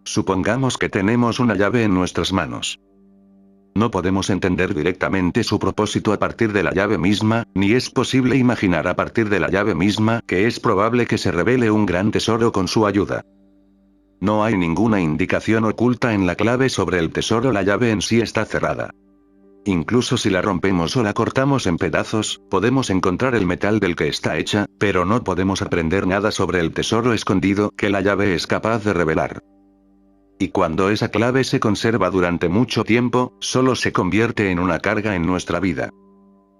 supongamos que tenemos una llave en nuestras manos. No podemos entender directamente su propósito a partir de la llave misma, ni es posible imaginar a partir de la llave misma que es probable que se revele un gran tesoro con su ayuda. No hay ninguna indicación oculta en la clave sobre el tesoro, la llave en sí está cerrada. Incluso si la rompemos o la cortamos en pedazos, podemos encontrar el metal del que está hecha, pero no podemos aprender nada sobre el tesoro escondido que la llave es capaz de revelar. Y cuando esa clave se conserva durante mucho tiempo, solo se convierte en una carga en nuestra vida.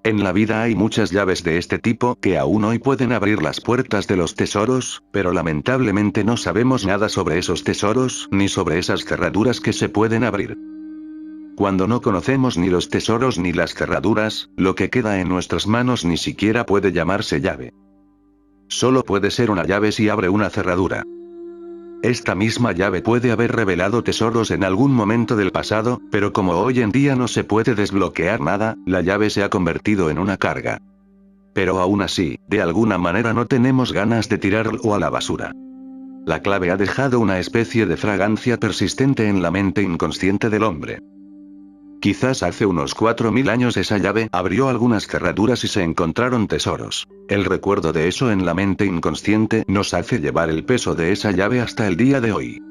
En la vida hay muchas llaves de este tipo que aún hoy pueden abrir las puertas de los tesoros, pero lamentablemente no sabemos nada sobre esos tesoros ni sobre esas cerraduras que se pueden abrir. Cuando no conocemos ni los tesoros ni las cerraduras, lo que queda en nuestras manos ni siquiera puede llamarse llave. Solo puede ser una llave si abre una cerradura. Esta misma llave puede haber revelado tesoros en algún momento del pasado, pero como hoy en día no se puede desbloquear nada, la llave se ha convertido en una carga. Pero aún así, de alguna manera no tenemos ganas de tirarlo a la basura. La clave ha dejado una especie de fragancia persistente en la mente inconsciente del hombre. Quizás hace unos 4000 años esa llave abrió algunas cerraduras y se encontraron tesoros. El recuerdo de eso en la mente inconsciente nos hace llevar el peso de esa llave hasta el día de hoy.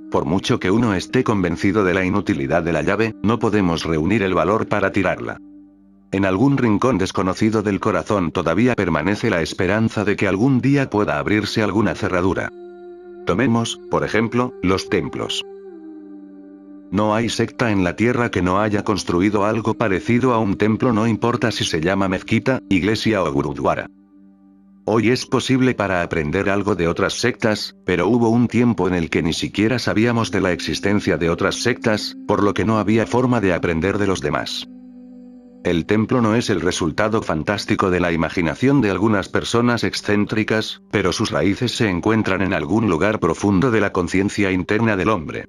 Por mucho que uno esté convencido de la inutilidad de la llave, no podemos reunir el valor para tirarla. En algún rincón desconocido del corazón todavía permanece la esperanza de que algún día pueda abrirse alguna cerradura. Tomemos, por ejemplo, los templos. No hay secta en la tierra que no haya construido algo parecido a un templo, no importa si se llama mezquita, iglesia o gurudwara. Hoy es posible para aprender algo de otras sectas, pero hubo un tiempo en el que ni siquiera sabíamos de la existencia de otras sectas, por lo que no había forma de aprender de los demás. El templo no es el resultado fantástico de la imaginación de algunas personas excéntricas, pero sus raíces se encuentran en algún lugar profundo de la conciencia interna del hombre.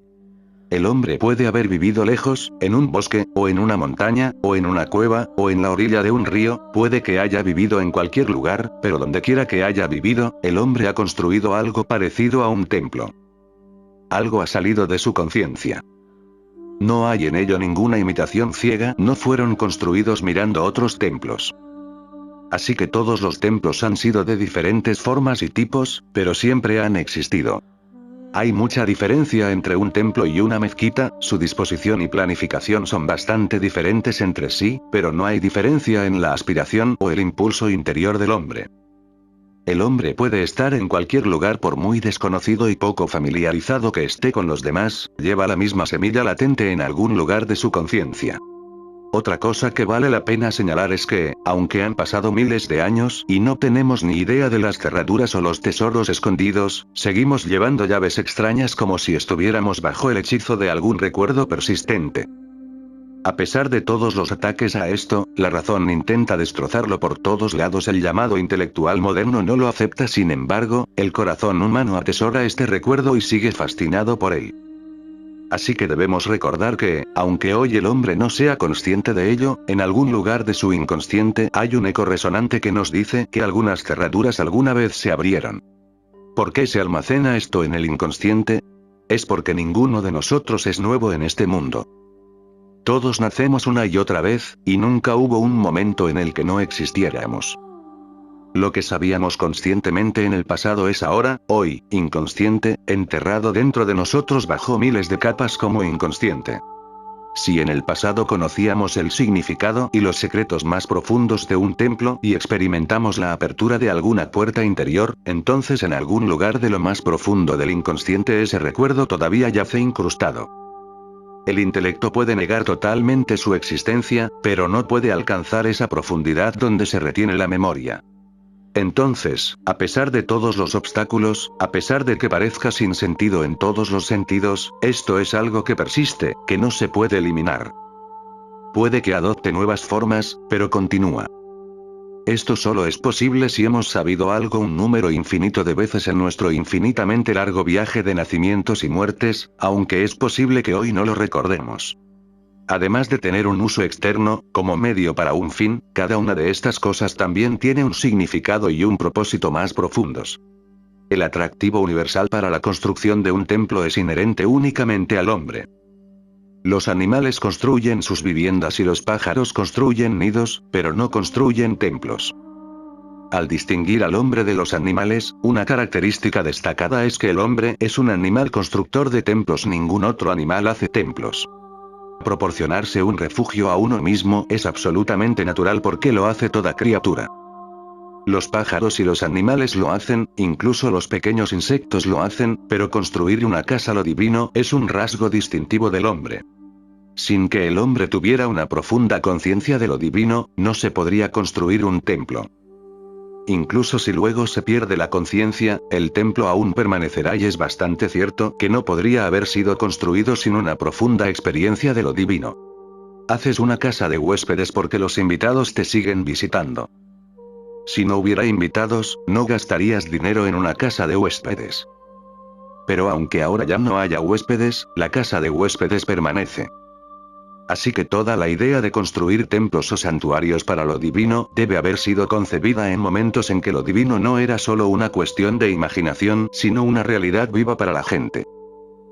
El hombre puede haber vivido lejos, en un bosque, o en una montaña, o en una cueva, o en la orilla de un río, puede que haya vivido en cualquier lugar, pero donde quiera que haya vivido, el hombre ha construido algo parecido a un templo. Algo ha salido de su conciencia. No hay en ello ninguna imitación ciega, no fueron construidos mirando otros templos. Así que todos los templos han sido de diferentes formas y tipos, pero siempre han existido. Hay mucha diferencia entre un templo y una mezquita, su disposición y planificación son bastante diferentes entre sí, pero no hay diferencia en la aspiración o el impulso interior del hombre. El hombre puede estar en cualquier lugar por muy desconocido y poco familiarizado que esté con los demás, lleva la misma semilla latente en algún lugar de su conciencia. Otra cosa que vale la pena señalar es que, aunque han pasado miles de años y no tenemos ni idea de las cerraduras o los tesoros escondidos, seguimos llevando llaves extrañas como si estuviéramos bajo el hechizo de algún recuerdo persistente. A pesar de todos los ataques a esto, la razón intenta destrozarlo por todos lados. El llamado intelectual moderno no lo acepta, sin embargo, el corazón humano atesora este recuerdo y sigue fascinado por él. Así que debemos recordar que, aunque hoy el hombre no sea consciente de ello, en algún lugar de su inconsciente hay un eco resonante que nos dice que algunas cerraduras alguna vez se abrieron. ¿Por qué se almacena esto en el inconsciente? Es porque ninguno de nosotros es nuevo en este mundo. Todos nacemos una y otra vez, y nunca hubo un momento en el que no existiéramos. Lo que sabíamos conscientemente en el pasado es ahora, hoy, inconsciente, enterrado dentro de nosotros bajo miles de capas como inconsciente. Si en el pasado conocíamos el significado y los secretos más profundos de un templo y experimentamos la apertura de alguna puerta interior, entonces en algún lugar de lo más profundo del inconsciente ese recuerdo todavía yace incrustado. El intelecto puede negar totalmente su existencia, pero no puede alcanzar esa profundidad donde se retiene la memoria. Entonces, a pesar de todos los obstáculos, a pesar de que parezca sin sentido en todos los sentidos, esto es algo que persiste, que no se puede eliminar. Puede que adopte nuevas formas, pero continúa. Esto solo es posible si hemos sabido algo un número infinito de veces en nuestro infinitamente largo viaje de nacimientos y muertes, aunque es posible que hoy no lo recordemos. Además de tener un uso externo, como medio para un fin, cada una de estas cosas también tiene un significado y un propósito más profundos. El atractivo universal para la construcción de un templo es inherente únicamente al hombre. Los animales construyen sus viviendas y los pájaros construyen nidos, pero no construyen templos. Al distinguir al hombre de los animales, una característica destacada es que el hombre es un animal constructor de templos. Ningún otro animal hace templos. Proporcionarse un refugio a uno mismo es absolutamente natural porque lo hace toda criatura. Los pájaros y los animales lo hacen, incluso los pequeños insectos lo hacen, pero construir una casa, lo divino, es un rasgo distintivo del hombre. Sin que el hombre tuviera una profunda conciencia de lo divino, no se podría construir un templo. Incluso si luego se pierde la conciencia, el templo aún permanecerá, y es bastante cierto que no podría haber sido construido sin una profunda experiencia de lo divino. Haces una casa de huéspedes porque los invitados te siguen visitando. Si no hubiera invitados, no gastarías dinero en una casa de huéspedes. Pero aunque ahora ya no haya huéspedes, la casa de huéspedes permanece. Así que toda la idea de construir templos o santuarios para lo divino debe haber sido concebida en momentos en que lo divino no era solo una cuestión de imaginación, sino una realidad viva para la gente.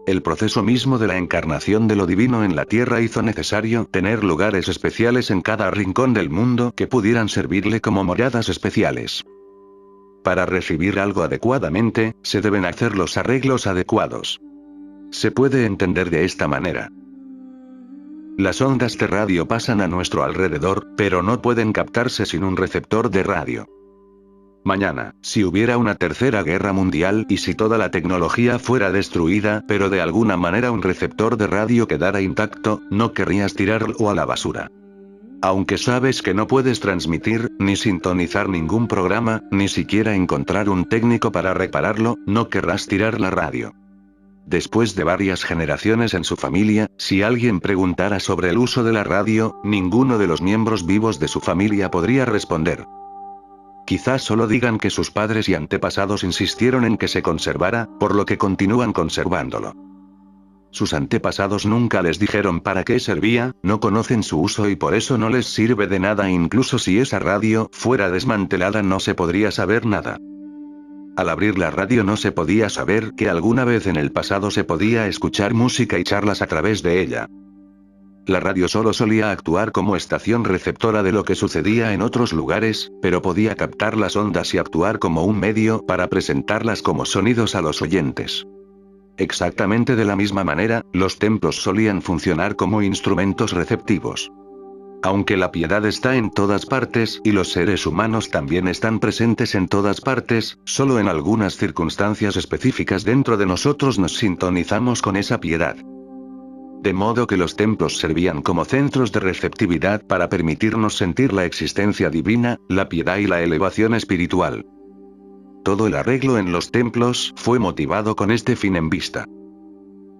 El proceso mismo de la encarnación de lo divino en la tierra hizo necesario tener lugares especiales en cada rincón del mundo que pudieran servirle como moradas especiales. Para recibir algo adecuadamente, se deben hacer los arreglos adecuados. Se puede entender de esta manera. Las ondas de radio pasan a nuestro alrededor, pero no pueden captarse sin un receptor de radio. Mañana, si hubiera una tercera guerra mundial y si toda la tecnología fuera destruida, pero de alguna manera un receptor de radio quedara intacto, no querrías tirarlo a la basura. Aunque sabes que no puedes transmitir, ni sintonizar ningún programa, ni siquiera encontrar un técnico para repararlo, no querrás tirar la radio. Después de varias generaciones en su familia, si alguien preguntara sobre el uso de la radio, ninguno de los miembros vivos de su familia podría responder. Quizás solo digan que sus padres y antepasados insistieron en que se conservara, por lo que continúan conservándolo. Sus antepasados nunca les dijeron para qué servía, no conocen su uso y por eso no les sirve de nada. Incluso si esa radio fuera desmantelada no se podría saber nada. Al abrir la radio no se podía saber que alguna vez en el pasado se podía escuchar música y charlas a través de ella. La radio solo solía actuar como estación receptora de lo que sucedía en otros lugares, pero podía captar las ondas y actuar como un medio para presentarlas como sonidos a los oyentes. Exactamente de la misma manera, los templos solían funcionar como instrumentos receptivos. Aunque la piedad está en todas partes y los seres humanos también están presentes en todas partes, solo en algunas circunstancias específicas dentro de nosotros nos sintonizamos con esa piedad. De modo que los templos servían como centros de receptividad para permitirnos sentir la existencia divina, la piedad y la elevación espiritual. Todo el arreglo en los templos fue motivado con este fin en vista.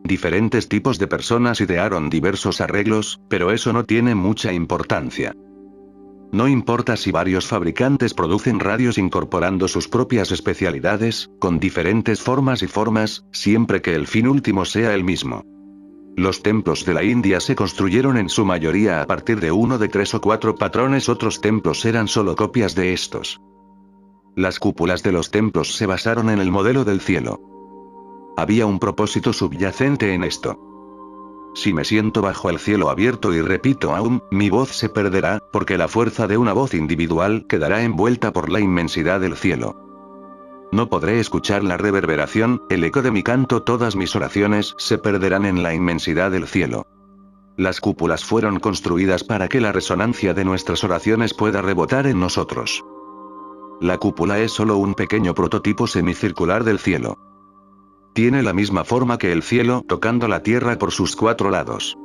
Diferentes tipos de personas idearon diversos arreglos, pero eso no tiene mucha importancia. No importa si varios fabricantes producen radios incorporando sus propias especialidades, con diferentes formas y formas, siempre que el fin último sea el mismo. Los templos de la India se construyeron en su mayoría a partir de uno de 3 o 4 patrones, otros templos eran solo copias de estos. Las cúpulas de los templos se basaron en el modelo del cielo. Había un propósito subyacente en esto. Si me siento bajo el cielo abierto y repito aún, mi voz se perderá, porque la fuerza de una voz individual quedará envuelta por la inmensidad del cielo. No podré escuchar la reverberación, el eco de mi canto, todas mis oraciones se perderán en la inmensidad del cielo. Las cúpulas fueron construidas para que la resonancia de nuestras oraciones pueda rebotar en nosotros. La cúpula es solo un pequeño prototipo semicircular del cielo. Tiene la misma forma que el cielo, tocando la tierra por sus 4 lados.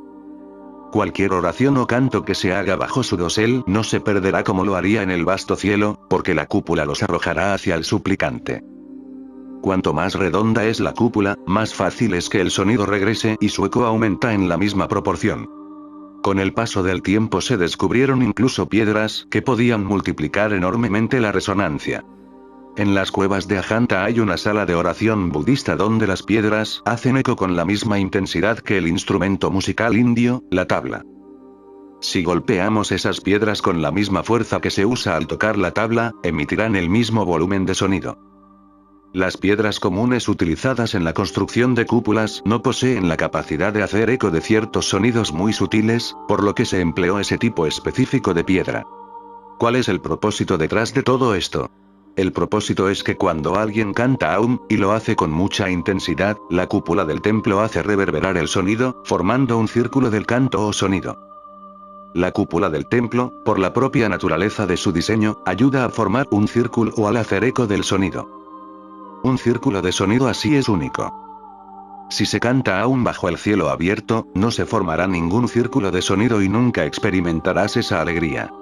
Cualquier oración o canto que se haga bajo su dosel no se perderá como lo haría en el vasto cielo, porque la cúpula los arrojará hacia el suplicante. Cuanto más redonda es la cúpula, más fácil es que el sonido regrese y su eco aumenta en la misma proporción. Con el paso del tiempo se descubrieron incluso piedras que podían multiplicar enormemente la resonancia. En las cuevas de Ajanta hay una sala de oración budista donde las piedras hacen eco con la misma intensidad que el instrumento musical indio, la tabla. Si golpeamos esas piedras con la misma fuerza que se usa al tocar la tabla, emitirán el mismo volumen de sonido. Las piedras comunes utilizadas en la construcción de cúpulas no poseen la capacidad de hacer eco de ciertos sonidos muy sutiles, por lo que se empleó ese tipo específico de piedra. ¿Cuál es el propósito detrás de todo esto? El propósito es que cuando alguien canta Aum, y lo hace con mucha intensidad, la cúpula del templo hace reverberar el sonido, formando un círculo del canto o sonido. La cúpula del templo, por la propia naturaleza de su diseño, ayuda a formar un círculo al hacer eco del sonido. Un círculo de sonido así es único. Si se canta aún bajo el cielo abierto, no se formará ningún círculo de sonido y nunca experimentarás esa alegría.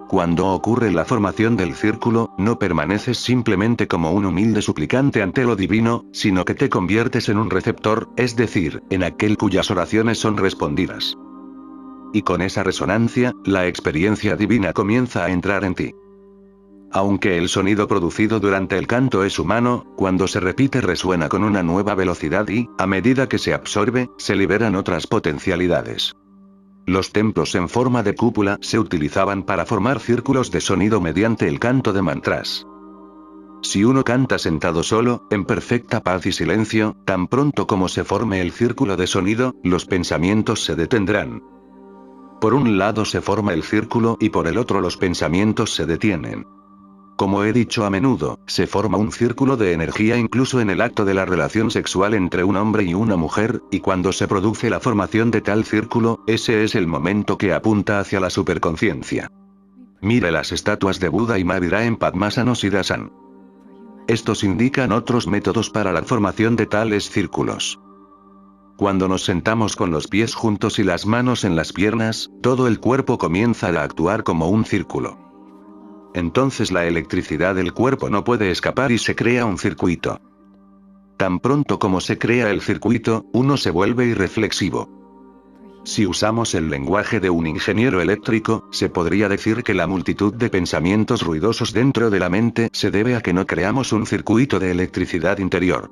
Cuando ocurre la formación del círculo, no permaneces simplemente como un humilde suplicante ante lo divino, sino que te conviertes en un receptor, es decir, en aquel cuyas oraciones son respondidas. Y con esa resonancia, la experiencia divina comienza a entrar en ti. Aunque el sonido producido durante el canto es humano, cuando se repite resuena con una nueva velocidad y, a medida que se absorbe, se liberan otras potencialidades. Los templos en forma de cúpula se utilizaban para formar círculos de sonido mediante el canto de mantras. Si uno canta sentado solo, en perfecta paz y silencio, tan pronto como se forme el círculo de sonido, los pensamientos se detendrán. Por un lado se forma el círculo y por el otro los pensamientos se detienen. Como he dicho a menudo, se forma un círculo de energía incluso en el acto de la relación sexual entre un hombre y una mujer, y cuando se produce la formación de tal círculo, ese es el momento que apunta hacia la superconciencia. Mire las estatuas de Buda y Mahavira en Padmasana Siddhasan. Estos indican otros métodos para la formación de tales círculos. Cuando nos sentamos con los pies juntos y las manos en las piernas, todo el cuerpo comienza a actuar como un círculo. Entonces la electricidad del cuerpo no puede escapar y se crea un circuito. Tan pronto como se crea el circuito, uno se vuelve irreflexivo. Si usamos el lenguaje de un ingeniero eléctrico, se podría decir que la multitud de pensamientos ruidosos dentro de la mente se debe a que no creamos un circuito de electricidad interior.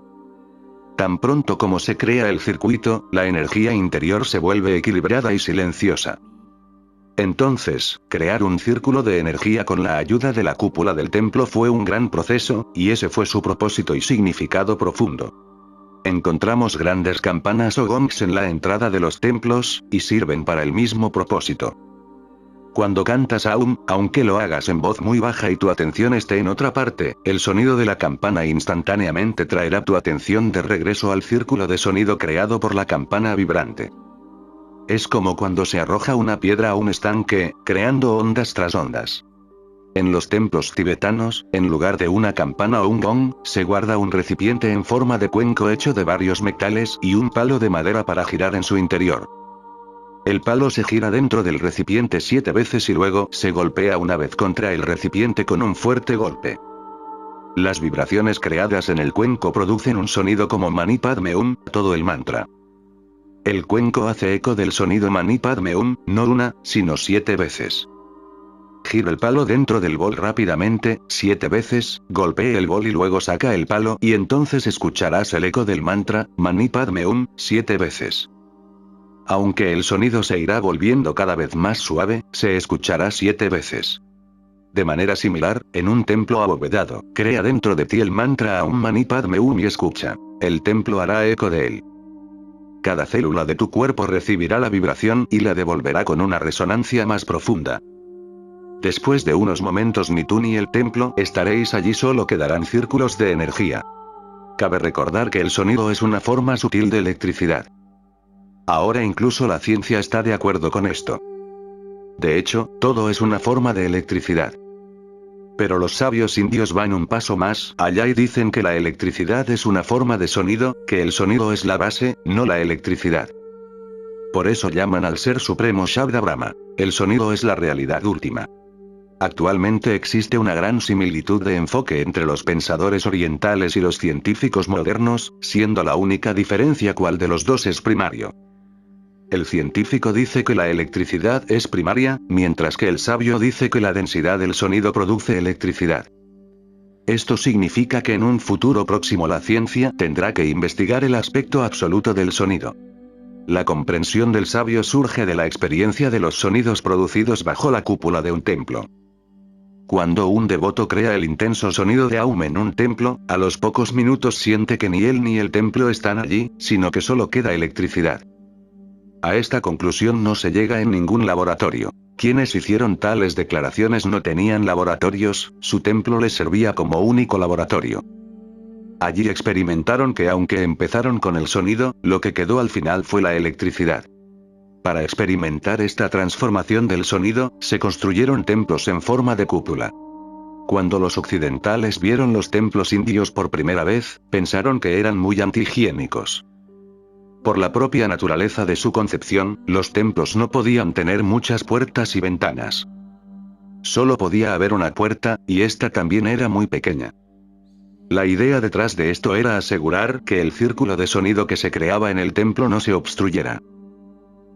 Tan pronto como se crea el circuito, la energía interior se vuelve equilibrada y silenciosa. Entonces, crear un círculo de energía con la ayuda de la cúpula del templo fue un gran proceso, y ese fue su propósito y significado profundo. Encontramos grandes campanas o gongs en la entrada de los templos, y sirven para el mismo propósito. Cuando cantas Aum, aunque lo hagas en voz muy baja y tu atención esté en otra parte, el sonido de la campana instantáneamente traerá tu atención de regreso al círculo de sonido creado por la campana vibrante. Es como cuando se arroja una piedra a un estanque, creando ondas tras ondas. En los templos tibetanos, en lugar de una campana o un gong, se guarda un recipiente en forma de cuenco hecho de varios metales y un palo de madera para girar en su interior. El palo se gira dentro del recipiente 7 veces y luego se golpea una vez contra el recipiente con un fuerte golpe. Las vibraciones creadas en el cuenco producen un sonido como Mani Padme Hum, todo el mantra. El cuenco hace eco del sonido Mani Padme Hum, no una, sino 7 veces. Gira el palo dentro del bol rápidamente, 7 veces, golpee el bol y luego saca el palo y entonces escucharás el eco del mantra, Mani Padme Hum, 7 veces. Aunque el sonido se irá volviendo cada vez más suave, se escuchará 7 veces. De manera similar, en un templo abovedado, crea dentro de ti el mantra Aum Mani Padme Hum y escucha. El templo hará eco de él. Cada célula de tu cuerpo recibirá la vibración y la devolverá con una resonancia más profunda. Después de unos momentos ni tú ni el templo estaréis allí, solo quedarán círculos de energía. Cabe recordar que el sonido es una forma sutil de electricidad. Ahora incluso la ciencia está de acuerdo con esto. De hecho, todo es una forma de electricidad. Pero los sabios indios van un paso más allá y dicen que la electricidad es una forma de sonido, que el sonido es la base, no la electricidad. Por eso llaman al Ser Supremo Shabda Brahma. El sonido es la realidad última. Actualmente existe una gran similitud de enfoque entre los pensadores orientales y los científicos modernos, siendo la única diferencia cuál de los dos es primario. El científico dice que la electricidad es primaria, mientras que el sabio dice que la densidad del sonido produce electricidad. Esto significa que en un futuro próximo la ciencia tendrá que investigar el aspecto absoluto del sonido. La comprensión del sabio surge de la experiencia de los sonidos producidos bajo la cúpula de un templo. Cuando un devoto crea el intenso sonido de Aum en un templo, a los pocos minutos siente que ni él ni el templo están allí, sino que solo queda electricidad. A esta conclusión no se llega en ningún laboratorio. Quienes hicieron tales declaraciones no tenían laboratorios, su templo les servía como único laboratorio. Allí experimentaron que aunque empezaron con el sonido, lo que quedó al final fue la electricidad. Para experimentar esta transformación del sonido, se construyeron templos en forma de cúpula. Cuando los occidentales vieron los templos indios por primera vez, pensaron que eran muy antihigiénicos. Por la propia naturaleza de su concepción, los templos no podían tener muchas puertas y ventanas. Solo podía haber una puerta, y esta también era muy pequeña. La idea detrás de esto era asegurar que el círculo de sonido que se creaba en el templo no se obstruyera.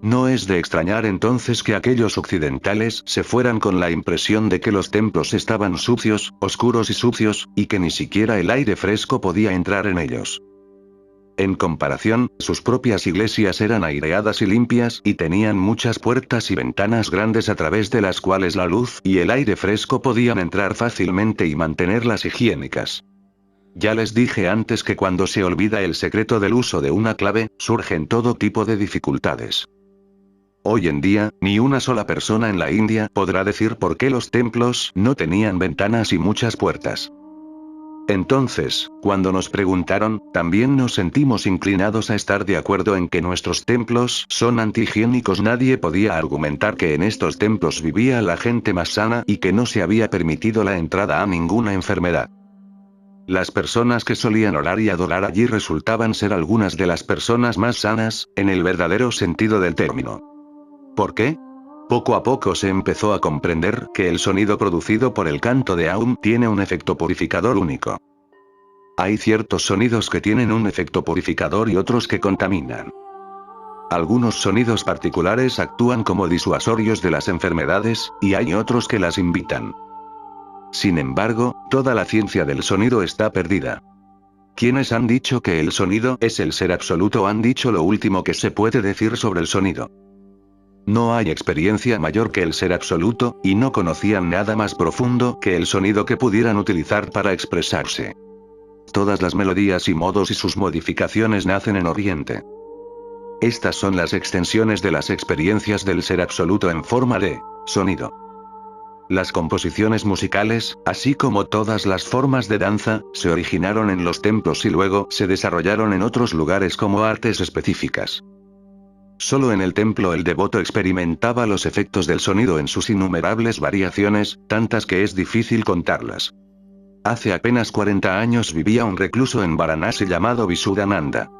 No es de extrañar entonces que aquellos occidentales se fueran con la impresión de que los templos estaban sucios, oscuros y sucios, y que ni siquiera el aire fresco podía entrar en ellos. En comparación, sus propias iglesias eran aireadas y limpias y tenían muchas puertas y ventanas grandes a través de las cuales la luz y el aire fresco podían entrar fácilmente y mantenerlas higiénicas. Ya les dije antes que cuando se olvida el secreto del uso de una clave, surgen todo tipo de dificultades. Hoy en día, ni una sola persona en la India podrá decir por qué los templos no tenían ventanas y muchas puertas. Entonces, cuando nos preguntaron, también nos sentimos inclinados a estar de acuerdo en que nuestros templos son antihigiénicos. Nadie podía argumentar que en estos templos vivía la gente más sana y que no se había permitido la entrada a ninguna enfermedad. Las personas que solían orar y adorar allí resultaban ser algunas de las personas más sanas, en el verdadero sentido del término. ¿Por qué? Poco a poco se empezó a comprender que el sonido producido por el canto de Aum tiene un efecto purificador único. Hay ciertos sonidos que tienen un efecto purificador y otros que contaminan. Algunos sonidos particulares actúan como disuasorios de las enfermedades, y hay otros que las invitan. Sin embargo, toda la ciencia del sonido está perdida. Quienes han dicho que el sonido es el ser absoluto han dicho lo último que se puede decir sobre el sonido. No hay experiencia mayor que el ser absoluto, y no conocían nada más profundo que el sonido que pudieran utilizar para expresarse. Todas las melodías y modos y sus modificaciones nacen en Oriente. Estas son las extensiones de las experiencias del ser absoluto en forma de sonido. Las composiciones musicales, así como todas las formas de danza, se originaron en los templos y luego se desarrollaron en otros lugares como artes específicas. Solo en el templo el devoto experimentaba los efectos del sonido en sus innumerables variaciones, tantas que es difícil contarlas. Hace apenas 40 años vivía un recluso en Varanasi llamado Visuddhananda.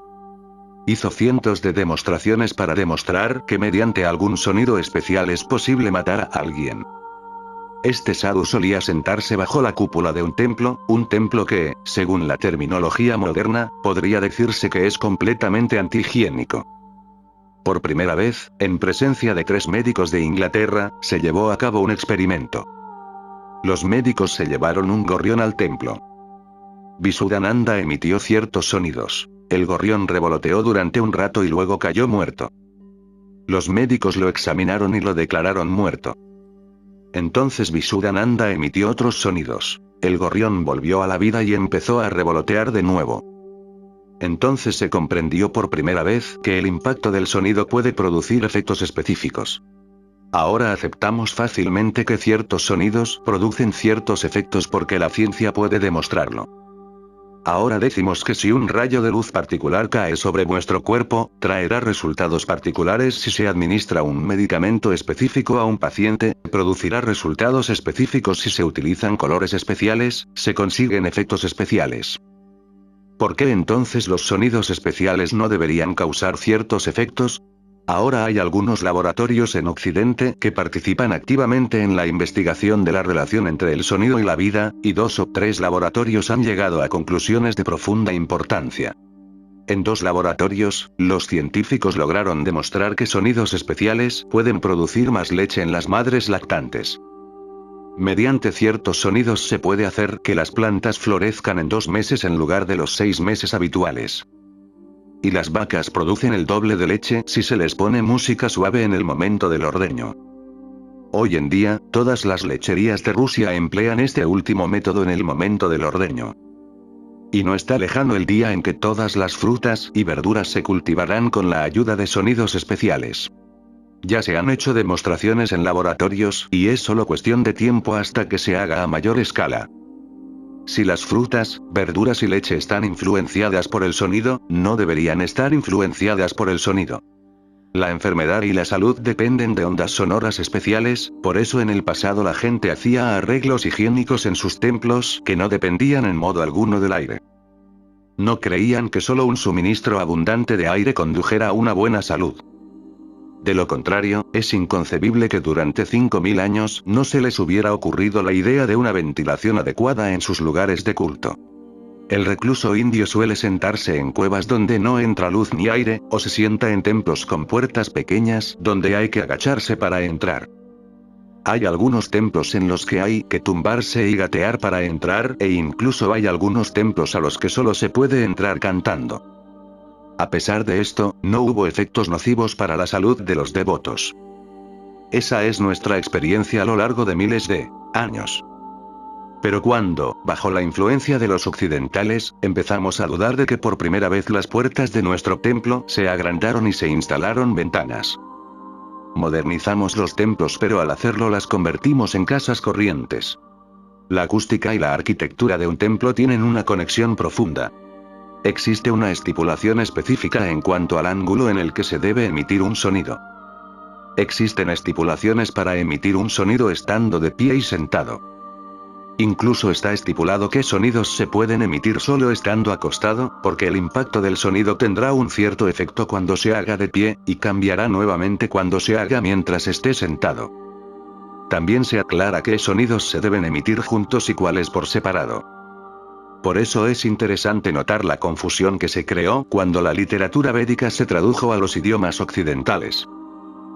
Hizo cientos de demostraciones para demostrar que mediante algún sonido especial es posible matar a alguien. Este sadhu solía sentarse bajo la cúpula de un templo que, según la terminología moderna, podría decirse que es completamente antihigiénico. Por primera vez, en presencia de 3 médicos de Inglaterra, se llevó a cabo un experimento. Los médicos se llevaron un gorrión al templo. Visuddhananda emitió ciertos sonidos. El gorrión revoloteó durante un rato y luego cayó muerto. Los médicos lo examinaron y lo declararon muerto. Entonces Visuddhananda emitió otros sonidos. El gorrión volvió a la vida y empezó a revolotear de nuevo. Entonces se comprendió por primera vez que el impacto del sonido puede producir efectos específicos. Ahora aceptamos fácilmente que ciertos sonidos producen ciertos efectos porque la ciencia puede demostrarlo. Ahora decimos que si un rayo de luz particular cae sobre nuestro cuerpo, traerá resultados particulares si se administra un medicamento específico a un paciente, producirá resultados específicos si se utilizan colores especiales, se consiguen efectos especiales. ¿Por qué entonces los sonidos especiales no deberían causar ciertos efectos? Ahora hay algunos laboratorios en Occidente que participan activamente en la investigación de la relación entre el sonido y la vida, y 2 o 3 laboratorios han llegado a conclusiones de profunda importancia. En 2 laboratorios, los científicos lograron demostrar que sonidos especiales pueden producir más leche en las madres lactantes. Mediante ciertos sonidos se puede hacer que las plantas florezcan en 2 meses en lugar de los 6 meses habituales. Y las vacas producen el doble de leche si se les pone música suave en el momento del ordeño. Hoy en día, todas las lecherías de Rusia emplean este último método en el momento del ordeño. Y no está lejano el día en que todas las frutas y verduras se cultivarán con la ayuda de sonidos especiales. Ya se han hecho demostraciones en laboratorios, y es solo cuestión de tiempo hasta que se haga a mayor escala. Si las frutas, verduras y leche están influenciadas por el sonido, no deberían estar influenciadas por el sonido. La enfermedad y la salud dependen de ondas sonoras especiales, por eso en el pasado la gente hacía arreglos higiénicos en sus templos que no dependían en modo alguno del aire. No creían que solo un suministro abundante de aire condujera a una buena salud. De lo contrario, es inconcebible que durante 5000 años no se les hubiera ocurrido la idea de una ventilación adecuada en sus lugares de culto. El recluso indio suele sentarse en cuevas donde no entra luz ni aire, o se sienta en templos con puertas pequeñas donde hay que agacharse para entrar. Hay algunos templos en los que hay que tumbarse y gatear para entrar, e incluso hay algunos templos a los que solo se puede entrar cantando. A pesar de esto, no hubo efectos nocivos para la salud de los devotos. Esa es nuestra experiencia a lo largo de miles de años. Pero cuando, bajo la influencia de los occidentales, empezamos a dudar de que por primera vez las puertas de nuestro templo se agrandaron y se instalaron ventanas. Modernizamos los templos, pero al hacerlo las convertimos en casas corrientes. La acústica y la arquitectura de un templo tienen una conexión profunda. Existe una estipulación específica en cuanto al ángulo en el que se debe emitir un sonido. Existen estipulaciones para emitir un sonido estando de pie y sentado. Incluso está estipulado qué sonidos se pueden emitir solo estando acostado, porque el impacto del sonido tendrá un cierto efecto cuando se haga de pie, y cambiará nuevamente cuando se haga mientras esté sentado. También se aclara qué sonidos se deben emitir juntos y cuáles por separado. Por eso es interesante notar la confusión que se creó cuando la literatura védica se tradujo a los idiomas occidentales.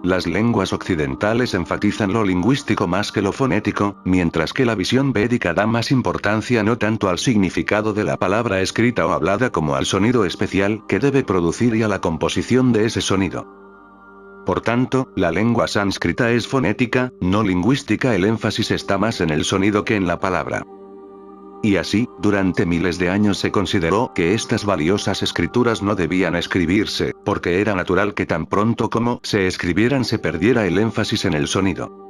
Las lenguas occidentales enfatizan lo lingüístico más que lo fonético, mientras que la visión védica da más importancia no tanto al significado de la palabra escrita o hablada como al sonido especial que debe producir y a la composición de ese sonido. Por tanto, la lengua sánscrita es fonética, no lingüística. El énfasis está más en el sonido que en la palabra. Y así, durante miles de años se consideró que estas valiosas escrituras no debían escribirse, porque era natural que tan pronto como se escribieran se perdiera el énfasis en el sonido.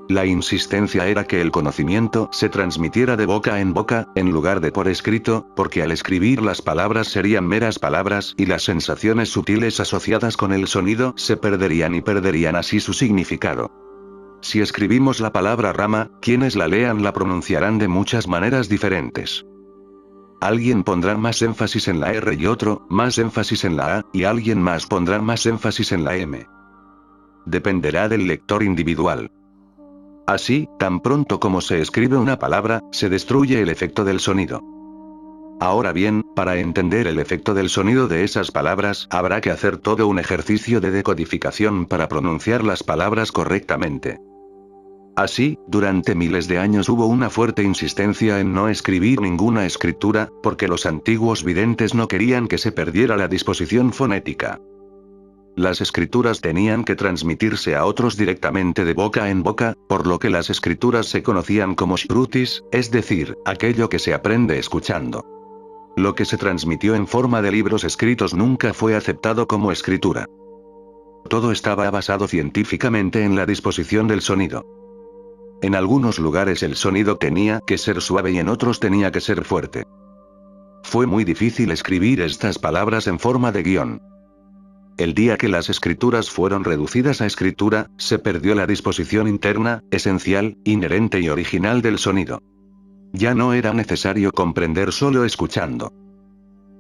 La insistencia era que el conocimiento se transmitiera de boca en boca, en lugar de por escrito, porque al escribir las palabras serían meras palabras y las sensaciones sutiles asociadas con el sonido se perderían y perderían así su significado. Si escribimos la palabra rama, quienes la lean la pronunciarán de muchas maneras diferentes. Alguien pondrá más énfasis en la R y otro, más énfasis en la A, y alguien más pondrá más énfasis en la M. Dependerá del lector individual. Así, tan pronto como se escribe una palabra, se destruye el efecto del sonido. Ahora bien, para entender el efecto del sonido de esas palabras, habrá que hacer todo un ejercicio de decodificación para pronunciar las palabras correctamente. Así, durante miles de años hubo una fuerte insistencia en no escribir ninguna escritura, porque los antiguos videntes no querían que se perdiera la disposición fonética. Las escrituras tenían que transmitirse a otros directamente de boca en boca, por lo que las escrituras se conocían como shrutis, es decir, aquello que se aprende escuchando. Lo que se transmitió en forma de libros escritos nunca fue aceptado como escritura. Todo estaba basado científicamente en la disposición del sonido. En algunos lugares el sonido tenía que ser suave y en otros tenía que ser fuerte. Fue muy difícil escribir estas palabras en forma de guión. El día que las escrituras fueron reducidas a escritura, se perdió la disposición interna, esencial, inherente y original del sonido. Ya no era necesario comprender solo escuchando.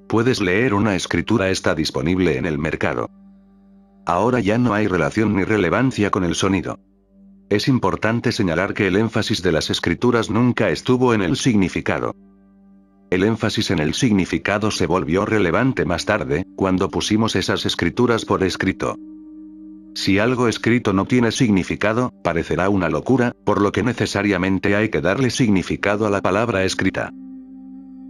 Puedes leer una escritura, está disponible en el mercado. Ahora ya no hay relación ni relevancia con el sonido. Es importante señalar que el énfasis de las escrituras nunca estuvo en el significado. El énfasis en el significado se volvió relevante más tarde, cuando pusimos esas escrituras por escrito. Si algo escrito no tiene significado, parecerá una locura, por lo que necesariamente hay que darle significado a la palabra escrita.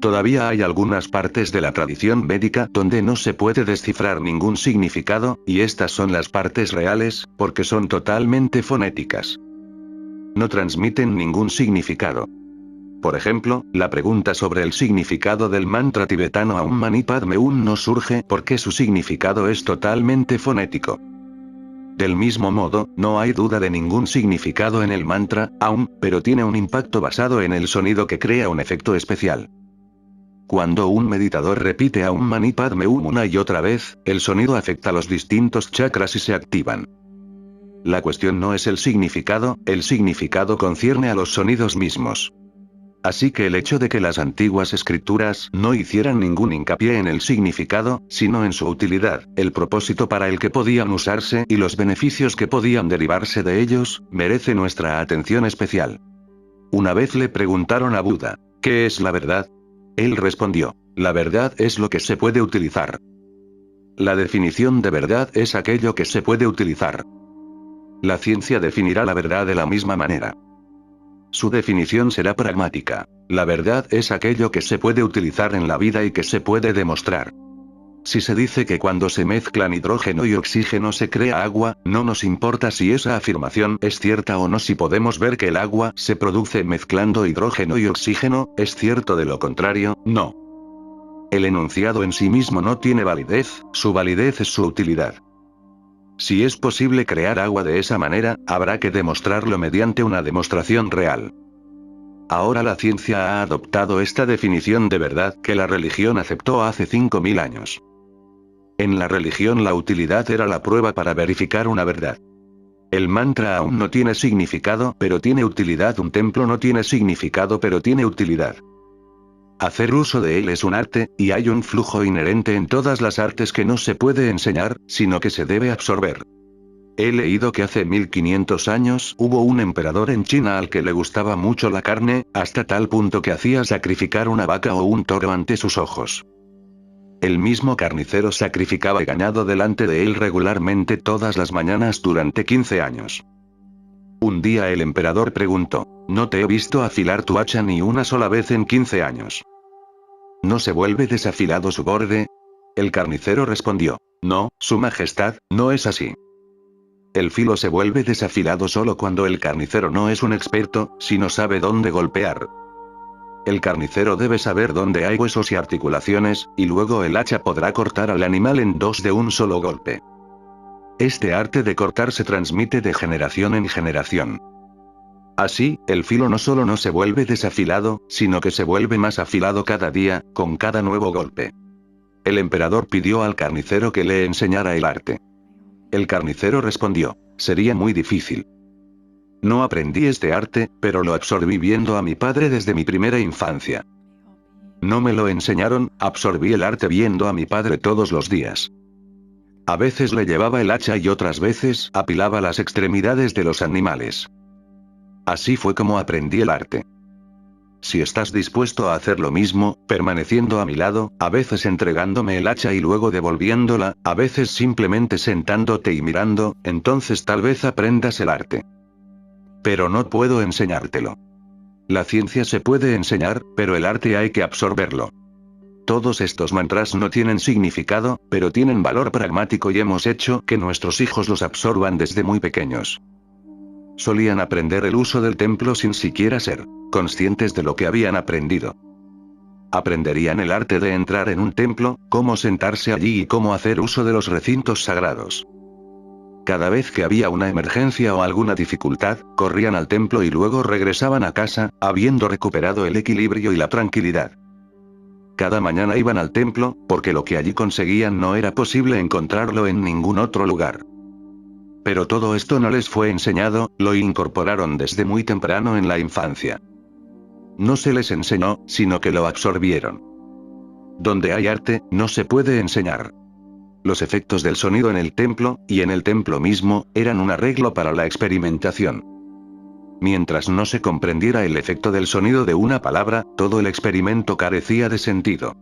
Todavía hay algunas partes de la tradición védica donde no se puede descifrar ningún significado, y estas son las partes reales, porque son totalmente fonéticas. No transmiten ningún significado. Por ejemplo, la pregunta sobre el significado del mantra tibetano Aum Mani Padme Hum no surge porque su significado es totalmente fonético. Del mismo modo, no hay duda de ningún significado en el mantra Aum, pero tiene un impacto basado en el sonido que crea un efecto especial. Cuando un meditador repite Aum Mani Padme Hum una y otra vez, el sonido afecta los distintos chakras y se activan. La cuestión no es el significado concierne a los sonidos mismos. Así que el hecho de que las antiguas escrituras no hicieran ningún hincapié en el significado, sino en su utilidad, el propósito para el que podían usarse y los beneficios que podían derivarse de ellos, merece nuestra atención especial. Una vez le preguntaron a Buda, ¿qué es la verdad? Él respondió, la verdad es lo que se puede utilizar. La definición de verdad es aquello que se puede utilizar. La ciencia definirá la verdad de la misma manera. Su definición será pragmática. La verdad es aquello que se puede utilizar en la vida y que se puede demostrar. Si se dice que cuando se mezclan hidrógeno y oxígeno se crea agua, no nos importa si esa afirmación es cierta o no. Si podemos ver que el agua se produce mezclando hidrógeno y oxígeno, ¿es cierto de lo contrario? No. El enunciado en sí mismo no tiene validez, su validez es su utilidad. Si es posible crear agua de esa manera, habrá que demostrarlo mediante una demostración real. Ahora la ciencia ha adoptado esta definición de verdad que la religión aceptó hace 5000 años. En la religión la utilidad era la prueba para verificar una verdad. El mantra aún no tiene significado, pero tiene utilidad. Un templo no tiene significado, pero tiene utilidad. Hacer uso de él es un arte, y hay un flujo inherente en todas las artes que no se puede enseñar, sino que se debe absorber. He leído que hace 1500 años hubo un emperador en China al que le gustaba mucho la carne, hasta tal punto que hacía sacrificar una vaca o un toro ante sus ojos. El mismo carnicero sacrificaba ganado delante de él regularmente todas las mañanas durante 15 años. Un día el emperador preguntó, «No te he visto afilar tu hacha ni una sola vez en 15 años. ¿No se vuelve desafilado su borde?» El carnicero respondió, «No, su majestad, no es así. El filo se vuelve desafilado solo cuando el carnicero no es un experto, sino sabe dónde golpear. El carnicero debe saber dónde hay huesos y articulaciones, y luego el hacha podrá cortar al animal en dos de un solo golpe. Este arte de cortar se transmite de generación en generación. Así, el filo no solo no se vuelve desafilado, sino que se vuelve más afilado cada día, con cada nuevo golpe». El emperador pidió al carnicero que le enseñara el arte. El carnicero respondió, «Sería muy difícil. No aprendí este arte, pero lo absorbí viendo a mi padre desde mi primera infancia. No me lo enseñaron, absorbí el arte viendo a mi padre todos los días. A veces le llevaba el hacha y otras veces apilaba las extremidades de los animales. Así fue como aprendí el arte. Si estás dispuesto a hacer lo mismo, permaneciendo a mi lado, a veces entregándome el hacha y luego devolviéndola, a veces simplemente sentándote y mirando, entonces tal vez aprendas el arte. Pero no puedo enseñártelo. La ciencia se puede enseñar, pero el arte hay que absorberlo. Todos estos mantras no tienen significado, pero tienen valor pragmático y hemos hecho que nuestros hijos los absorban desde muy pequeños. Solían aprender el uso del templo sin siquiera ser conscientes de lo que habían aprendido. Aprenderían el arte de entrar en un templo, cómo sentarse allí y cómo hacer uso de los recintos sagrados. Cada vez que había una emergencia o alguna dificultad, corrían al templo y luego regresaban a casa, habiendo recuperado el equilibrio y la tranquilidad. Cada mañana iban al templo, porque lo que allí conseguían no era posible encontrarlo en ningún otro lugar. Pero todo esto no les fue enseñado, lo incorporaron desde muy temprano en la infancia. No se les enseñó, sino que lo absorbieron. Donde hay arte, no se puede enseñar. Los efectos del sonido en el templo, y en el templo mismo, eran un arreglo para la experimentación. Mientras no se comprendiera el efecto del sonido de una palabra, todo el experimento carecía de sentido.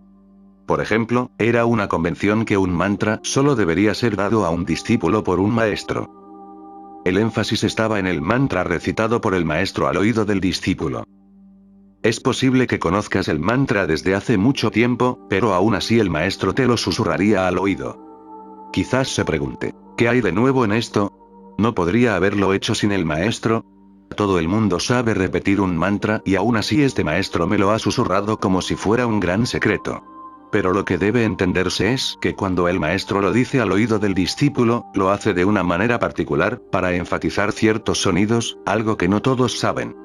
Por ejemplo, era una convención que un mantra solo debería ser dado a un discípulo por un maestro. El énfasis estaba en el mantra recitado por el maestro al oído del discípulo. Es posible que conozcas el mantra desde hace mucho tiempo, pero aún así el maestro te lo susurraría al oído. Quizás se pregunte, ¿qué hay de nuevo en esto? ¿No podría haberlo hecho sin el maestro? Todo el mundo sabe repetir un mantra y aún así este maestro me lo ha susurrado como si fuera un gran secreto. Pero lo que debe entenderse es que cuando el maestro lo dice al oído del discípulo, lo hace de una manera particular, para enfatizar ciertos sonidos, algo que no todos saben.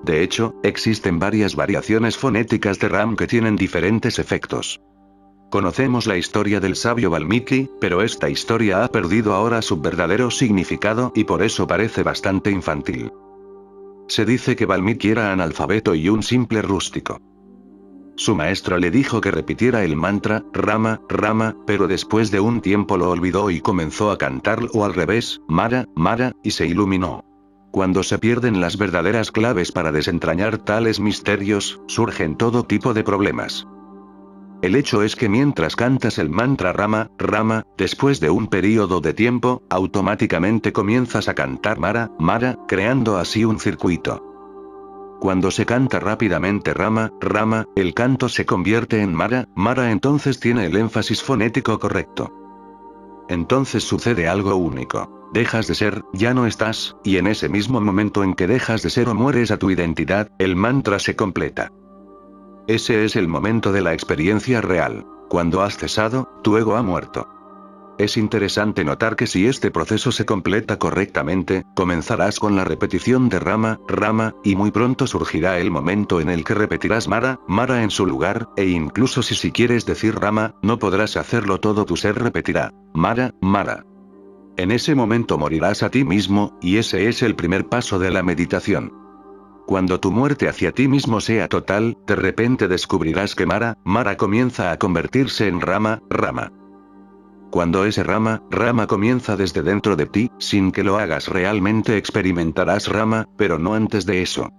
De hecho, existen varias variaciones fonéticas de Ram que tienen diferentes efectos. Conocemos la historia del sabio Valmiki, pero esta historia ha perdido ahora su verdadero significado y por eso parece bastante infantil. Se dice que Valmiki era analfabeto y un simple rústico. Su maestro le dijo que repitiera el mantra, Rama, Rama, pero después de un tiempo lo olvidó y comenzó a cantarlo al revés, Mara, Mara, y se iluminó. Cuando se pierden las verdaderas claves para desentrañar tales misterios, surgen todo tipo de problemas. El hecho es que mientras cantas el mantra Rama, Rama, después de un período de tiempo, automáticamente comienzas a cantar Mara, Mara, creando así un circuito. Cuando se canta rápidamente Rama, Rama, el canto se convierte en Mara, Mara, entonces tiene el énfasis fonético correcto. Entonces sucede algo único. Dejas de ser, ya no estás, y en ese mismo momento en que dejas de ser o mueres a tu identidad, el mantra se completa. Ese es el momento de la experiencia real. Cuando has cesado, tu ego ha muerto. Es interesante notar que si este proceso se completa correctamente, comenzarás con la repetición de Rama, Rama, y muy pronto surgirá el momento en el que repetirás Mara, Mara en su lugar, e incluso si quieres decir Rama, no podrás hacerlo, todo tu ser repetirá Mara, Mara. En ese momento morirás a ti mismo, y ese es el primer paso de la meditación. Cuando tu muerte hacia ti mismo sea total, de repente descubrirás que Mara, Mara comienza a convertirse en Rama, Rama. Cuando ese Rama, Rama comienza desde dentro de ti, sin que lo hagas realmente experimentarás Rama, pero no antes de eso.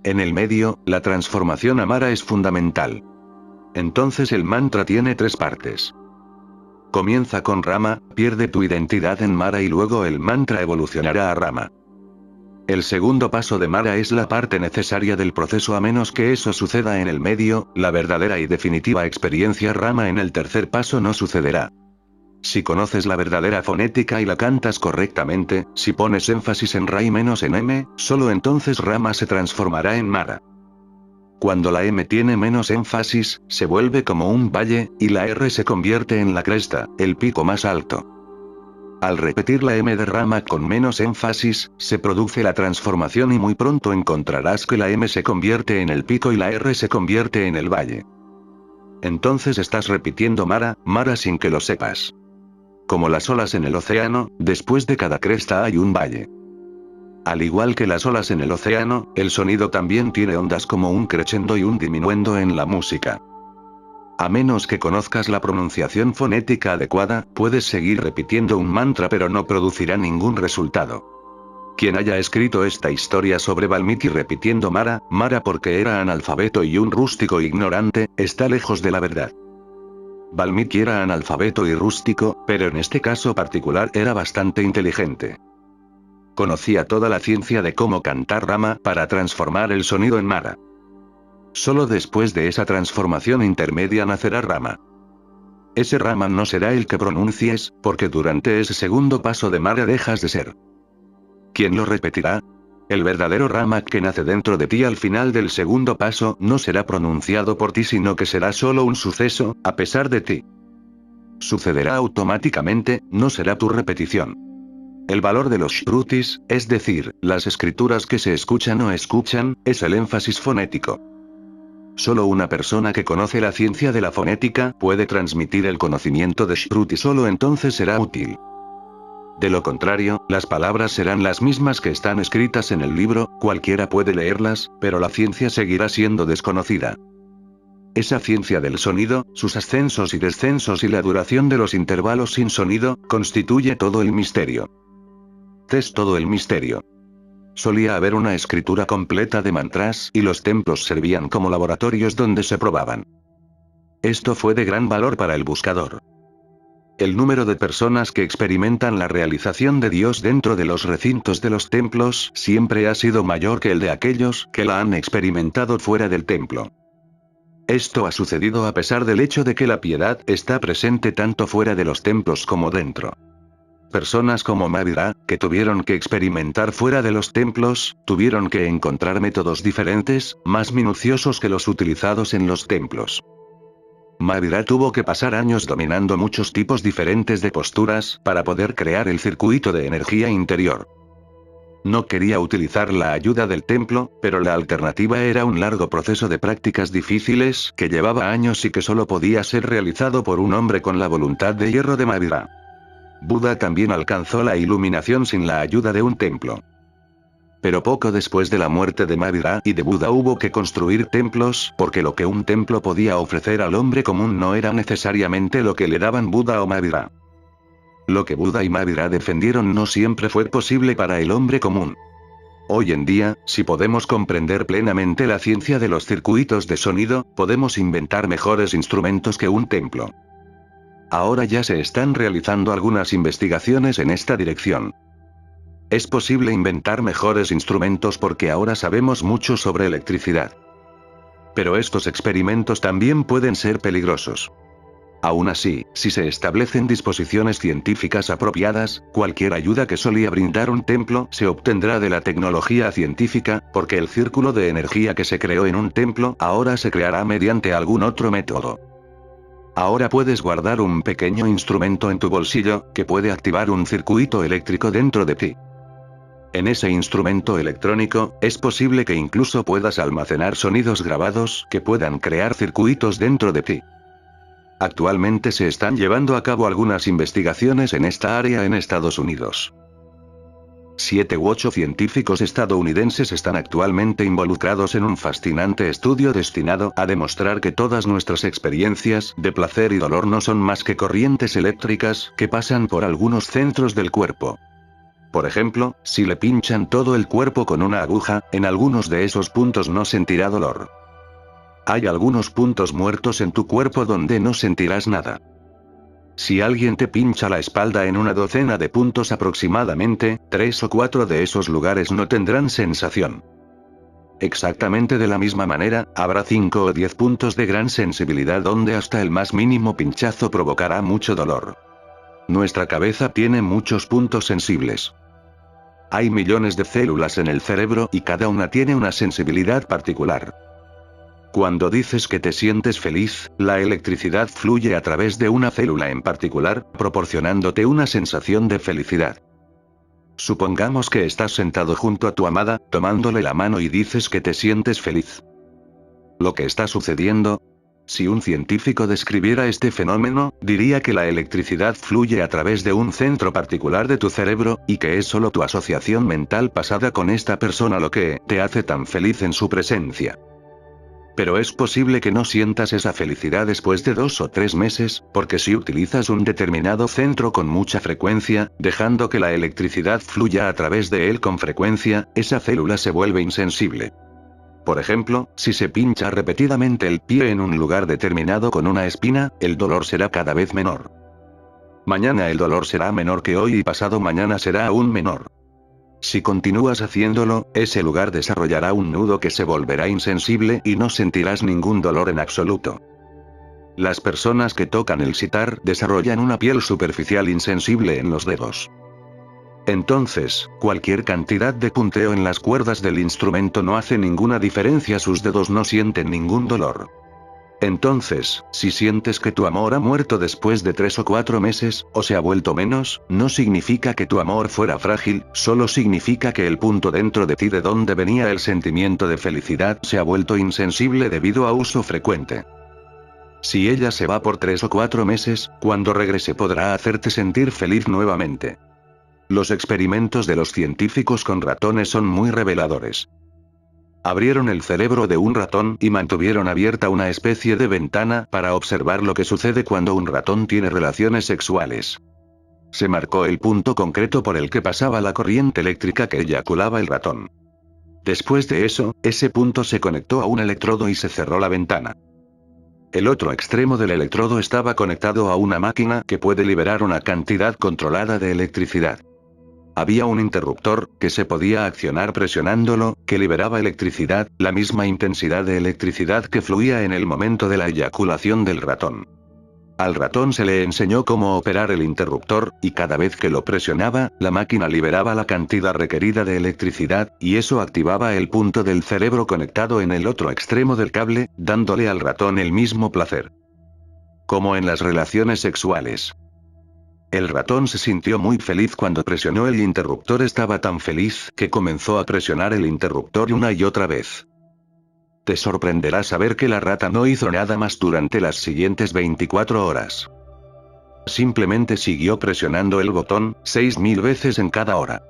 En el medio, la transformación a Mara es fundamental. Entonces el mantra tiene 3 partes. Comienza con Rama, pierde tu identidad en Mara y luego el mantra evolucionará a Rama. El segundo paso de Mara es la parte necesaria del proceso, a menos que eso suceda en el medio, la verdadera y definitiva experiencia Rama en el tercer paso no sucederá. Si conoces la verdadera fonética y la cantas correctamente, si pones énfasis en Ra y menos en M, solo entonces Rama se transformará en Mara. Cuando la M tiene menos énfasis, se vuelve como un valle, y la R se convierte en la cresta, el pico más alto. Al repetir la M de Rama con menos énfasis, se produce la transformación y muy pronto encontrarás que la M se convierte en el pico y la R se convierte en el valle. Entonces estás repitiendo Mara, Mara sin que lo sepas. Como las olas en el océano, después de cada cresta hay un valle. Al igual que las olas en el océano, el sonido también tiene ondas como un crescendo y un diminuendo en la música. A menos que conozcas la pronunciación fonética adecuada, puedes seguir repitiendo un mantra pero no producirá ningún resultado. Quien haya escrito esta historia sobre Valmiki repitiendo Mara, Mara porque era analfabeto y un rústico ignorante, está lejos de la verdad. Valmiki era analfabeto y rústico, pero en este caso particular era bastante inteligente. Conocía toda la ciencia de cómo cantar Rama para transformar el sonido en Mara. Solo después de esa transformación intermedia nacerá Rama. Ese Rama no será el que pronuncies, porque durante ese segundo paso de Mara dejas de ser. ¿Quién lo repetirá? El verdadero Rama que nace dentro de ti al final del segundo paso no será pronunciado por ti, sino que será solo un suceso, a pesar de ti. Sucederá automáticamente, no será tu repetición. El valor de los shrutis, es decir, las escrituras que se escuchan o escuchan, es el énfasis fonético. Solo una persona que conoce la ciencia de la fonética puede transmitir el conocimiento de shruti, solo entonces será útil. De lo contrario, las palabras serán las mismas que están escritas en el libro, cualquiera puede leerlas, pero la ciencia seguirá siendo desconocida. Esa ciencia del sonido, sus ascensos y descensos y la duración de los intervalos sin sonido, constituye todo el misterio. Es todo el misterio. Solía haber una escritura completa de mantras y los templos servían como laboratorios donde se probaban. Esto fue de gran valor para el buscador. El número de personas que experimentan la realización de Dios dentro de los recintos de los templos siempre ha sido mayor que el de aquellos que la han experimentado fuera del templo. Esto ha sucedido a pesar del hecho de que la piedad está presente tanto fuera de los templos como dentro. Personas como Mavira, que tuvieron que experimentar fuera de los templos, tuvieron que encontrar métodos diferentes, más minuciosos que los utilizados en los templos. Mavira tuvo que pasar años dominando muchos tipos diferentes de posturas para poder crear el circuito de energía interior. No quería utilizar la ayuda del templo, pero la alternativa era un largo proceso de prácticas difíciles que llevaba años y que solo podía ser realizado por un hombre con la voluntad de hierro de Mavira. Buda también alcanzó la iluminación sin la ayuda de un templo. Pero poco después de la muerte de Mavira y de Buda hubo que construir templos, porque lo que un templo podía ofrecer al hombre común no era necesariamente lo que le daban Buda o Mavira. Lo que Buda y Mavira defendieron no siempre fue posible para el hombre común. Hoy en día, si podemos comprender plenamente la ciencia de los circuitos de sonido, podemos inventar mejores instrumentos que un templo. Ahora ya se están realizando algunas investigaciones en esta dirección. Es posible inventar mejores instrumentos porque ahora sabemos mucho sobre electricidad. Pero estos experimentos también pueden ser peligrosos. Aún así, si se establecen disposiciones científicas apropiadas, cualquier ayuda que solía brindar un templo se obtendrá de la tecnología científica, porque el círculo de energía que se creó en un templo ahora se creará mediante algún otro método. Ahora puedes guardar un pequeño instrumento en tu bolsillo, que puede activar un circuito eléctrico dentro de ti. En ese instrumento electrónico, es posible que incluso puedas almacenar sonidos grabados que puedan crear circuitos dentro de ti. Actualmente se están llevando a cabo algunas investigaciones en esta área en Estados Unidos. 7 u 8 científicos estadounidenses están actualmente involucrados en un fascinante estudio destinado a demostrar que todas nuestras experiencias de placer y dolor no son más que corrientes eléctricas que pasan por algunos centros del cuerpo. Por ejemplo, si le pinchan todo el cuerpo con una aguja, en algunos de esos puntos no sentirá dolor. Hay algunos puntos muertos en tu cuerpo donde no sentirás nada. Si alguien te pincha la espalda en una docena de puntos aproximadamente, 3 o 4 de esos lugares no tendrán sensación. Exactamente de la misma manera, habrá 5 o 10 puntos de gran sensibilidad donde hasta el más mínimo pinchazo provocará mucho dolor. Nuestra cabeza tiene muchos puntos sensibles. Hay millones de células en el cerebro y cada una tiene una sensibilidad particular. Cuando dices que te sientes feliz, la electricidad fluye a través de una célula en particular, proporcionándote una sensación de felicidad. Supongamos que estás sentado junto a tu amada, tomándole la mano y dices que te sientes feliz. Lo que está sucediendo, si un científico describiera este fenómeno, diría que la electricidad fluye a través de un centro particular de tu cerebro, y que es solo tu asociación mental pasada con esta persona lo que te hace tan feliz en su presencia. Pero es posible que no sientas esa felicidad después de 2 o 3 meses, porque si utilizas un determinado centro con mucha frecuencia, dejando que la electricidad fluya a través de él con frecuencia, esa célula se vuelve insensible. Por ejemplo, si se pincha repetidamente el pie en un lugar determinado con una espina, el dolor será cada vez menor. Mañana el dolor será menor que hoy y pasado mañana será aún menor. Si continúas haciéndolo, ese lugar desarrollará un nudo que se volverá insensible y no sentirás ningún dolor en absoluto. Las personas que tocan el sitar desarrollan una piel superficial insensible en los dedos. Entonces, cualquier cantidad de punteo en las cuerdas del instrumento no hace ninguna diferencia, sus dedos no sienten ningún dolor. Entonces, si sientes que tu amor ha muerto después de 3 o 4 meses, o se ha vuelto menos, no significa que tu amor fuera frágil, solo significa que el punto dentro de ti de donde venía el sentimiento de felicidad se ha vuelto insensible debido a uso frecuente. Si ella se va por 3 o 4 meses, cuando regrese podrá hacerte sentir feliz nuevamente. Los experimentos de los científicos con ratones son muy reveladores. Abrieron el cerebro de un ratón y mantuvieron abierta una especie de ventana para observar lo que sucede cuando un ratón tiene relaciones sexuales. Se marcó el punto concreto por el que pasaba la corriente eléctrica que eyaculaba el ratón. Después de eso, ese punto se conectó a un electrodo y se cerró la ventana. El otro extremo del electrodo estaba conectado a una máquina que puede liberar una cantidad controlada de electricidad. Había un interruptor, que se podía accionar presionándolo, que liberaba electricidad, la misma intensidad de electricidad que fluía en el momento de la eyaculación del ratón. Al ratón se le enseñó cómo operar el interruptor, y cada vez que lo presionaba, la máquina liberaba la cantidad requerida de electricidad, y eso activaba el punto del cerebro conectado en el otro extremo del cable, dándole al ratón el mismo placer. Como en las relaciones sexuales. El ratón se sintió muy feliz cuando presionó el interruptor, estaba tan feliz que comenzó a presionar el interruptor una y otra vez. Te sorprenderá saber que la rata no hizo nada más durante las siguientes 24 horas. Simplemente siguió presionando el botón, 6000 veces en cada hora.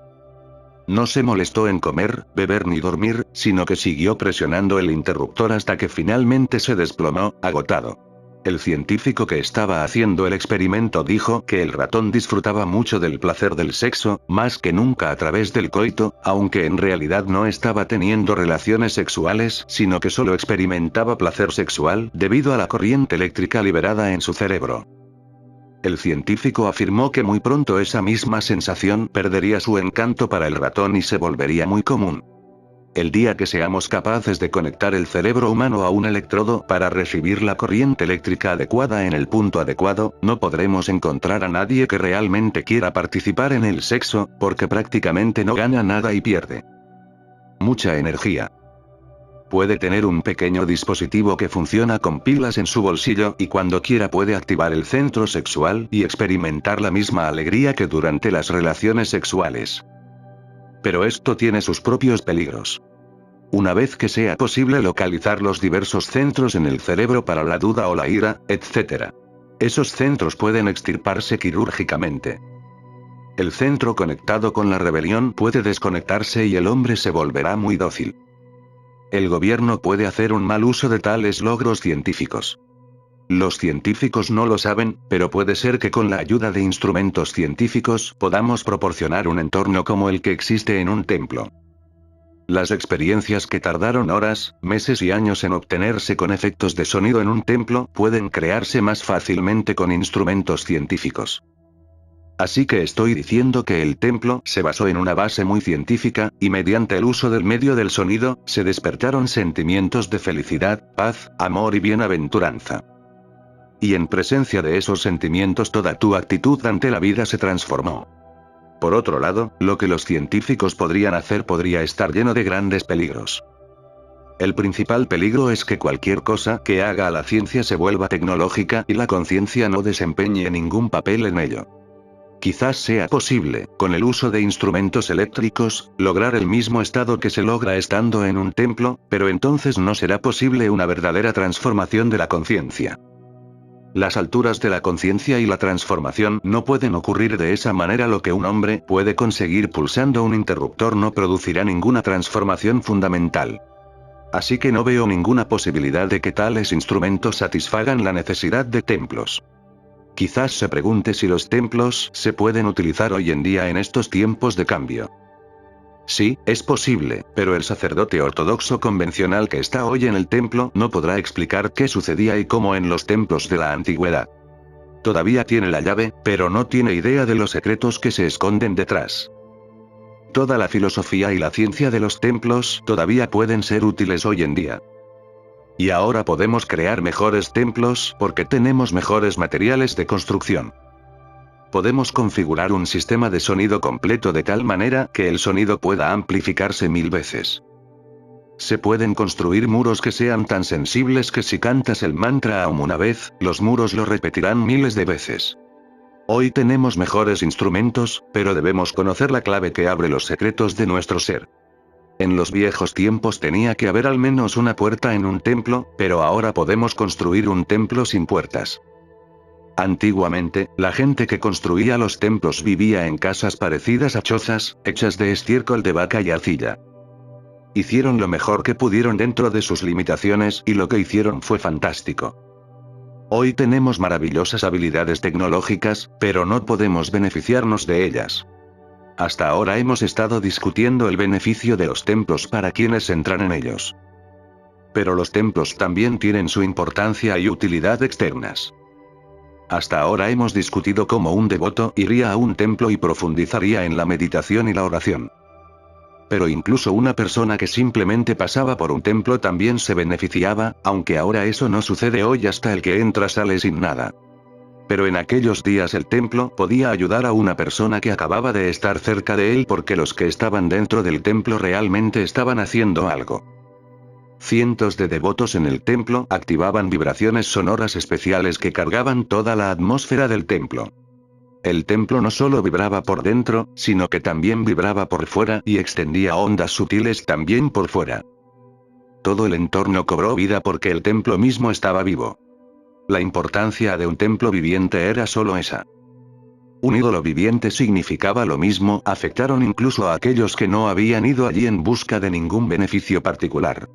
No se molestó en comer, beber ni dormir, sino que siguió presionando el interruptor hasta que finalmente se desplomó, agotado. El científico que estaba haciendo el experimento dijo que el ratón disfrutaba mucho del placer del sexo, más que nunca a través del coito, aunque en realidad no estaba teniendo relaciones sexuales, sino que solo experimentaba placer sexual, debido a la corriente eléctrica liberada en su cerebro. El científico afirmó que muy pronto esa misma sensación perdería su encanto para el ratón y se volvería muy común. El día que seamos capaces de conectar el cerebro humano a un electrodo para recibir la corriente eléctrica adecuada en el punto adecuado, no podremos encontrar a nadie que realmente quiera participar en el sexo, porque prácticamente no gana nada y pierde mucha energía. Puede tener un pequeño dispositivo que funciona con pilas en su bolsillo y cuando quiera puede activar el centro sexual y experimentar la misma alegría que durante las relaciones sexuales. Pero esto tiene sus propios peligros. Una vez que sea posible localizar los diversos centros en el cerebro para la duda o la ira, etc. Esos centros pueden extirparse quirúrgicamente. El centro conectado con la rebelión puede desconectarse y el hombre se volverá muy dócil. El gobierno puede hacer un mal uso de tales logros científicos. Los científicos no lo saben, pero puede ser que con la ayuda de instrumentos científicos podamos proporcionar un entorno como el que existe en un templo. Las experiencias que tardaron horas, meses y años en obtenerse con efectos de sonido en un templo pueden crearse más fácilmente con instrumentos científicos. Así que estoy diciendo que el templo se basó en una base muy científica, y mediante el uso del medio del sonido, se despertaron sentimientos de felicidad, paz, amor y bienaventuranza. Y en presencia de esos sentimientos toda tu actitud ante la vida se transformó. Por otro lado, lo que los científicos podrían hacer podría estar lleno de grandes peligros. El principal peligro es que cualquier cosa que haga a la ciencia se vuelva tecnológica y la conciencia no desempeñe ningún papel en ello. Quizás sea posible, con el uso de instrumentos eléctricos, lograr el mismo estado que se logra estando en un templo, pero entonces no será posible una verdadera transformación de la conciencia. Las alturas de la conciencia y la transformación no pueden ocurrir de esa manera. Lo que un hombre puede conseguir pulsando un interruptor no producirá ninguna transformación fundamental. Así que no veo ninguna posibilidad de que tales instrumentos satisfagan la necesidad de templos. Quizás se pregunte si los templos se pueden utilizar hoy en día en estos tiempos de cambio. Sí, es posible, pero el sacerdote ortodoxo convencional que está hoy en el templo no podrá explicar qué sucedía y cómo en los templos de la antigüedad. Todavía tiene la llave, pero no tiene idea de los secretos que se esconden detrás. Toda la filosofía y la ciencia de los templos todavía pueden ser útiles hoy en día. Y ahora podemos crear mejores templos porque tenemos mejores materiales de construcción. Podemos configurar un sistema de sonido completo de tal manera que el sonido pueda amplificarse 1000 veces. Se pueden construir muros que sean tan sensibles que si cantas el mantra Aum una vez, los muros lo repetirán miles de veces. Hoy tenemos mejores instrumentos, pero debemos conocer la clave que abre los secretos de nuestro ser. En los viejos tiempos tenía que haber al menos una puerta en un templo, pero ahora podemos construir un templo sin puertas. Antiguamente, la gente que construía los templos vivía en casas parecidas a chozas, hechas de estiércol de vaca y arcilla. Hicieron lo mejor que pudieron dentro de sus limitaciones y lo que hicieron fue fantástico. Hoy tenemos maravillosas habilidades tecnológicas, pero no podemos beneficiarnos de ellas. Hasta ahora hemos estado discutiendo el beneficio de los templos para quienes entran en ellos. Pero los templos también tienen su importancia y utilidad externas. Hasta ahora hemos discutido cómo un devoto iría a un templo y profundizaría en la meditación y la oración. Pero incluso una persona que simplemente pasaba por un templo también se beneficiaba, aunque ahora eso no sucede hoy. Hasta el que entra sale sin nada. Pero en aquellos días el templo podía ayudar a una persona que acababa de estar cerca de él porque los que estaban dentro del templo realmente estaban haciendo algo. Cientos de devotos en el templo activaban vibraciones sonoras especiales que cargaban toda la atmósfera del templo. El templo no solo vibraba por dentro, sino que también vibraba por fuera y extendía ondas sutiles también por fuera. Todo el entorno cobró vida porque el templo mismo estaba vivo. La importancia de un templo viviente era solo esa. Un ídolo viviente significaba lo mismo, afectaron incluso a aquellos que no habían ido allí en busca de ningún beneficio particular.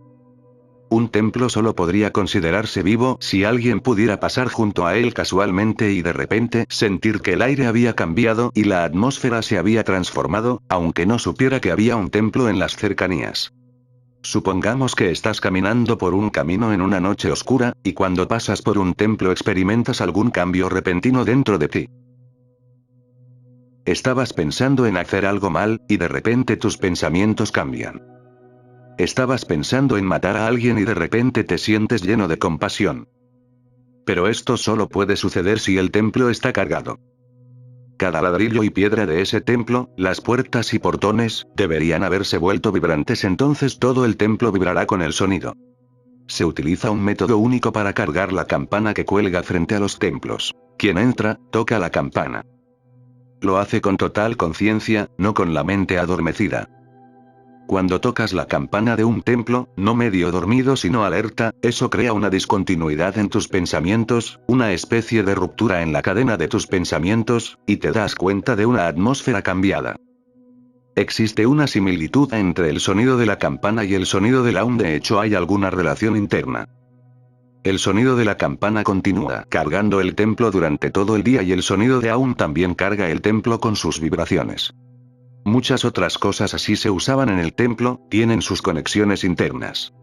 Un templo solo podría considerarse vivo si alguien pudiera pasar junto a él casualmente y de repente sentir que el aire había cambiado y la atmósfera se había transformado, aunque no supiera que había un templo en las cercanías. Supongamos que estás caminando por un camino en una noche oscura, y cuando pasas por un templo experimentas algún cambio repentino dentro de ti. Estabas pensando en hacer algo mal, y de repente tus pensamientos cambian. Estabas pensando en matar a alguien y de repente te sientes lleno de compasión. Pero esto solo puede suceder si el templo está cargado. Cada ladrillo y piedra de ese templo, las puertas y portones, deberían haberse vuelto vibrantes, entonces todo el templo vibrará con el sonido. Se utiliza un método único para cargar la campana que cuelga frente a los templos. Quien entra, toca la campana. Lo hace con total conciencia, no con la mente adormecida. Cuando tocas la campana de un templo, no medio dormido sino alerta, eso crea una discontinuidad en tus pensamientos, una especie de ruptura en la cadena de tus pensamientos, y te das cuenta de una atmósfera cambiada. Existe una similitud entre el sonido de la campana y el sonido del aún, de hecho hay alguna relación interna. El sonido de la campana continúa cargando el templo durante todo el día y el sonido de aún también carga el templo con sus vibraciones. Muchas otras cosas así se usaban en el templo, tienen sus conexiones internas.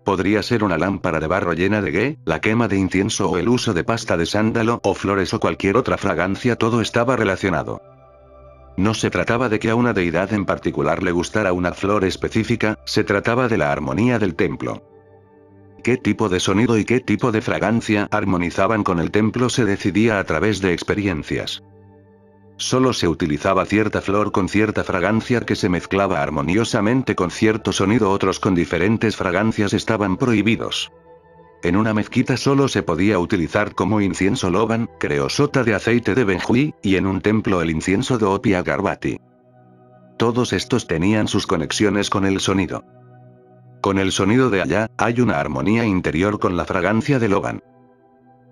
Podría ser una lámpara de barro llena de ghee, la quema de incienso o el uso de pasta de sándalo o flores o cualquier otra fragancia, todo estaba relacionado. No se trataba de que a una deidad en particular le gustara una flor específica, se trataba de la armonía del templo. ¿Qué tipo de sonido y qué tipo de fragancia armonizaban con el templo se decidía a través de experiencias? Solo se utilizaba cierta flor con cierta fragancia que se mezclaba armoniosamente con cierto sonido, otros con diferentes fragancias estaban prohibidos. En una mezquita solo se podía utilizar como incienso loban, creosota de aceite de benjuí, y en un templo el incienso de opia garbati. Todos estos tenían sus conexiones con el sonido. Con el sonido de allá, hay una armonía interior con la fragancia de loban.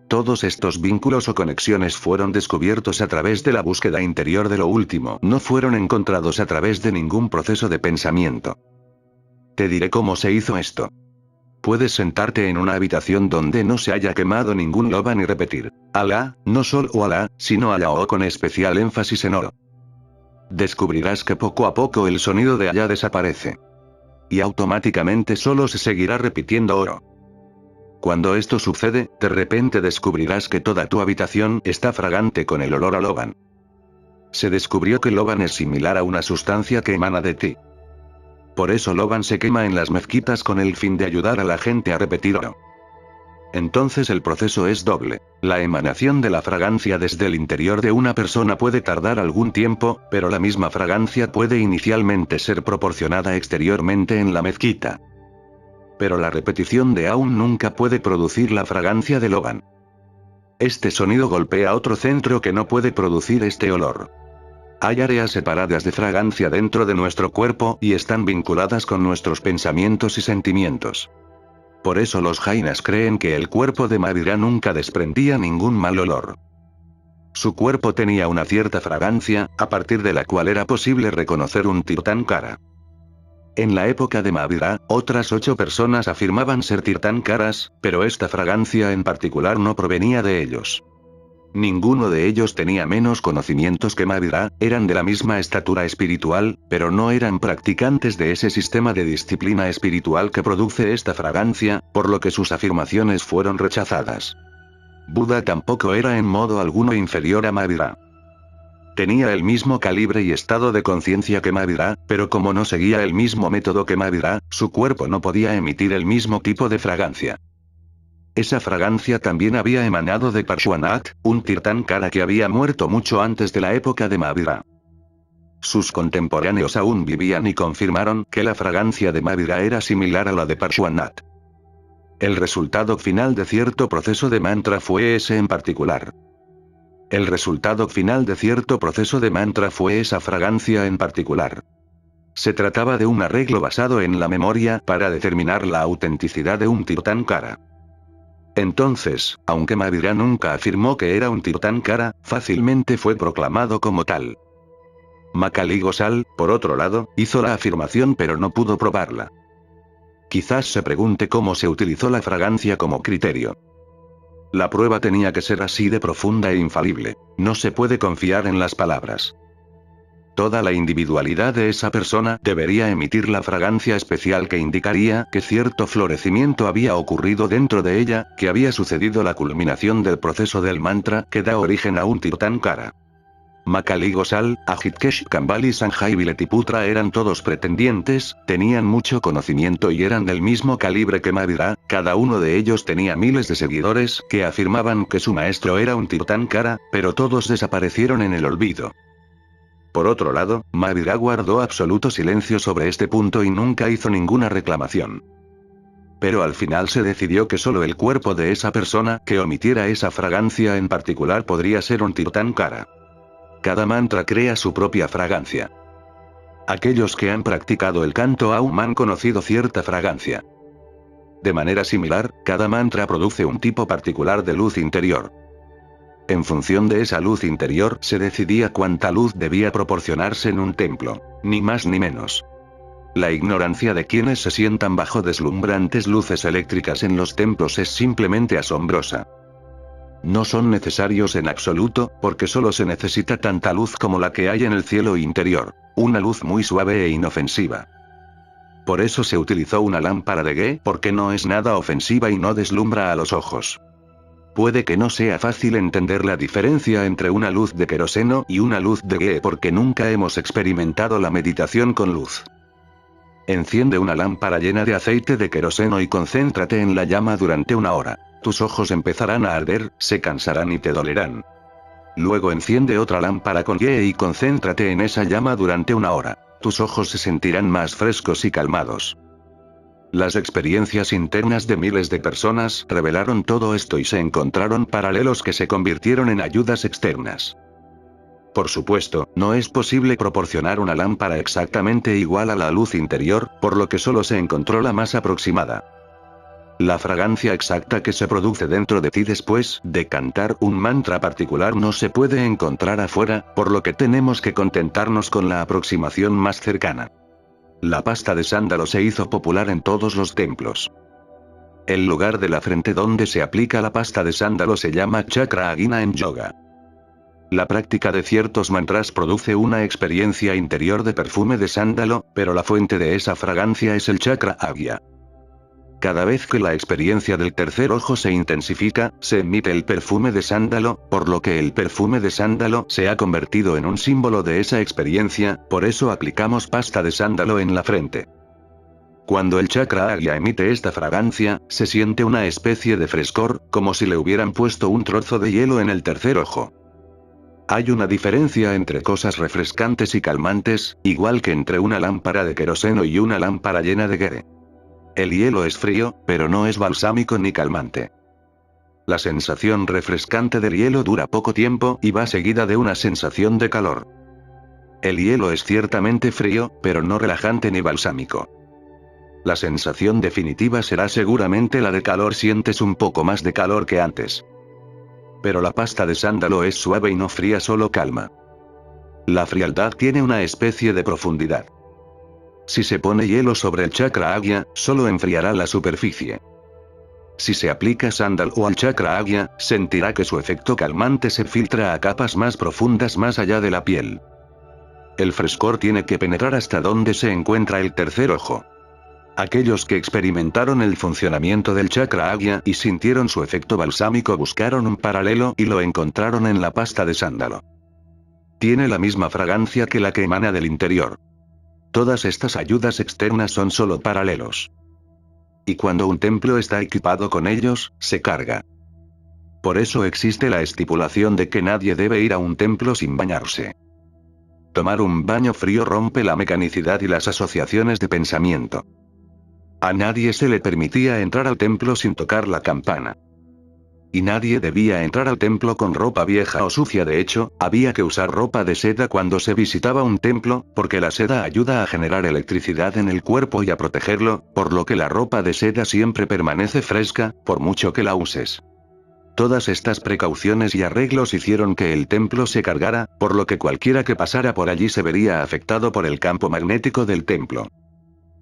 Todos estos vínculos o conexiones fueron descubiertos a través de la búsqueda interior de lo último, no fueron encontrados a través de ningún proceso de pensamiento. Te diré cómo se hizo esto. Puedes sentarte en una habitación donde no se haya quemado ningún loban y repetir, Alá, no solo Alá, sino Alá, o con especial énfasis en oro. Descubrirás que poco a poco el sonido de allá desaparece. Y automáticamente solo se seguirá repitiendo oro. Cuando esto sucede, de repente descubrirás que toda tu habitación está fragante con el olor a loban. Se descubrió que loban es similar a una sustancia que emana de ti. Por eso loban se quema en las mezquitas con el fin de ayudar a la gente a repetir oro. Entonces el proceso es doble. La emanación de la fragancia desde el interior de una persona puede tardar algún tiempo, pero la misma fragancia puede inicialmente ser proporcionada exteriormente en la mezquita. Pero la repetición de aún nunca puede producir la fragancia de loban. Este sonido golpea otro centro que no puede producir este olor. Hay áreas separadas de fragancia dentro de nuestro cuerpo y están vinculadas con nuestros pensamientos y sentimientos. Por eso los jainas creen que el cuerpo de Mahavira nunca desprendía ningún mal olor. Su cuerpo tenía una cierta fragancia, a partir de la cual era posible reconocer un Tirthankara. En la época de Mahavira, otras 8 personas afirmaban ser Tirthankaras, pero esta fragancia en particular no provenía de ellos. Ninguno de ellos tenía menos conocimientos que Mahavira, eran de la misma estatura espiritual, pero no eran practicantes de ese sistema de disciplina espiritual que produce esta fragancia, por lo que sus afirmaciones fueron rechazadas. Buda tampoco era en modo alguno inferior a Mahavira. Tenía el mismo calibre y estado de conciencia que Mahavira, pero como no seguía el mismo método que Mahavira, su cuerpo no podía emitir el mismo tipo de fragancia. Esa fragancia también había emanado de Parshvanatha, un Tirthankara que había muerto mucho antes de la época de Mahavira. Sus contemporáneos aún vivían y confirmaron que la fragancia de Mahavira era similar a la de Parshvanatha. El resultado final de cierto proceso de mantra fue ese en particular. El resultado final de cierto proceso de mantra fue esa fragancia en particular. Se trataba de un arreglo basado en la memoria para determinar la autenticidad de un Tirthankara. Entonces, aunque Mahavira nunca afirmó que era un Tirthankara, fácilmente fue proclamado como tal. Macaulay Gosal, por otro lado, hizo la afirmación pero no pudo probarla. Quizás se pregunte cómo se utilizó la fragancia como criterio. La prueba tenía que ser así de profunda e infalible. No se puede confiar en las palabras. Toda la individualidad de esa persona debería emitir la fragancia especial que indicaría que cierto florecimiento había ocurrido dentro de ella, que había sucedido la culminación del proceso del mantra que da origen a un Tirthankara. Macaulay Gosal, Ajit Kesh Kambal y Sanjay Viletiputra eran todos pretendientes, tenían mucho conocimiento y eran del mismo calibre que Mahavira, cada uno de ellos tenía miles de seguidores que afirmaban que su maestro era un Tirthankara, pero todos desaparecieron en el olvido. Por otro lado, Mahavira guardó absoluto silencio sobre este punto y nunca hizo ninguna reclamación. Pero al final se decidió que solo el cuerpo de esa persona que omitiera esa fragancia en particular podría ser un Tirthankara. Cada mantra crea su propia fragancia. Aquellos que han practicado el canto Aum han conocido cierta fragancia. De manera similar, cada mantra produce un tipo particular de luz interior. En función de esa luz interior se decidía cuánta luz debía proporcionarse en un templo, ni más ni menos. La ignorancia de quienes se sientan bajo deslumbrantes luces eléctricas en los templos es simplemente asombrosa. No son necesarios en absoluto, porque solo se necesita tanta luz como la que hay en el cielo interior, una luz muy suave e inofensiva. Por eso se utilizó una lámpara de Ge, porque no es nada ofensiva y no deslumbra a los ojos. Puede que no sea fácil entender la diferencia entre una luz de queroseno y una luz de Ge porque nunca hemos experimentado la meditación con luz. Enciende una lámpara llena de aceite de queroseno y concéntrate en la llama durante 1 hora. Tus ojos empezarán a arder, se cansarán y te dolerán. Luego enciende otra lámpara con Ge y concéntrate en esa llama durante 1 hora. Tus ojos se sentirán más frescos y calmados. Las experiencias internas de miles de personas revelaron todo esto y se encontraron paralelos que se convirtieron en ayudas externas. Por supuesto, no es posible proporcionar una lámpara exactamente igual a la luz interior, por lo que solo se encontró la más aproximada. La fragancia exacta que se produce dentro de ti después de cantar un mantra particular no se puede encontrar afuera, por lo que tenemos que contentarnos con la aproximación más cercana. La pasta de sándalo se hizo popular en todos los templos. El lugar de la frente donde se aplica la pasta de sándalo se llama chakra agina en yoga. La práctica de ciertos mantras produce una experiencia interior de perfume de sándalo, pero la fuente de esa fragancia es el chakra agya. Cada vez que la experiencia del tercer ojo se intensifica, se emite el perfume de sándalo, por lo que el perfume de sándalo se ha convertido en un símbolo de esa experiencia, por eso aplicamos pasta de sándalo en la frente. Cuando el chakra agya emite esta fragancia, se siente una especie de frescor, como si le hubieran puesto un trozo de hielo en el tercer ojo. Hay una diferencia entre cosas refrescantes y calmantes, igual que entre una lámpara de queroseno y una lámpara llena de Ge. El hielo es frío, pero no es balsámico ni calmante. La sensación refrescante del hielo dura poco tiempo y va seguida de una sensación de calor. El hielo es ciertamente frío, pero no relajante ni balsámico. La sensación definitiva será seguramente la de calor, sientes un poco más de calor que antes. Pero la pasta de sándalo es suave y no fría, solo calma. La frialdad tiene una especie de profundidad. Si se pone hielo sobre el chakra agya, solo enfriará la superficie. Si se aplica sándalo al chakra agya, sentirá que su efecto calmante se filtra a capas más profundas más allá de la piel. El frescor tiene que penetrar hasta donde se encuentra el tercer ojo. Aquellos que experimentaron el funcionamiento del chakra agya y sintieron su efecto balsámico buscaron un paralelo y lo encontraron en la pasta de sándalo. Tiene la misma fragancia que la que emana del interior. Todas estas ayudas externas son solo paralelos. Y cuando un templo está equipado con ellos, se carga. Por eso existe la estipulación de que nadie debe ir a un templo sin bañarse. Tomar un baño frío rompe la mecanicidad y las asociaciones de pensamiento. A nadie se le permitía entrar al templo sin tocar la campana. Y nadie debía entrar al templo con ropa vieja o sucia. De hecho, había que usar ropa de seda cuando se visitaba un templo, porque la seda ayuda a generar electricidad en el cuerpo y a protegerlo, por lo que la ropa de seda siempre permanece fresca, por mucho que la uses. Todas estas precauciones y arreglos hicieron que el templo se cargara, por lo que cualquiera que pasara por allí se vería afectado por el campo magnético del templo.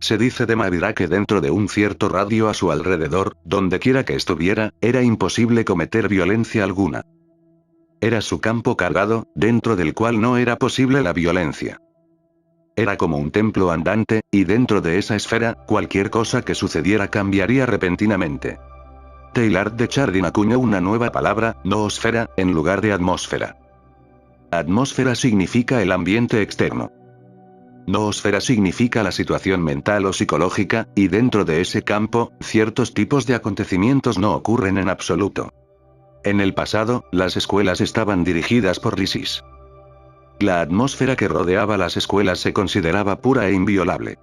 Se dice de Mahavira que dentro de un cierto radio a su alrededor, donde quiera que estuviera, era imposible cometer violencia alguna. Era su campo cargado, dentro del cual no era posible la violencia. Era como un templo andante, y dentro de esa esfera, cualquier cosa que sucediera cambiaría repentinamente. Teilhard de Chardin acuñó una nueva palabra, noosfera, en lugar de atmósfera. Atmósfera significa el ambiente externo. Noosfera significa la situación mental o psicológica, y dentro de ese campo, ciertos tipos de acontecimientos no ocurren en absoluto. En el pasado, las escuelas estaban dirigidas por risis. La atmósfera que rodeaba las escuelas se consideraba pura e inviolable.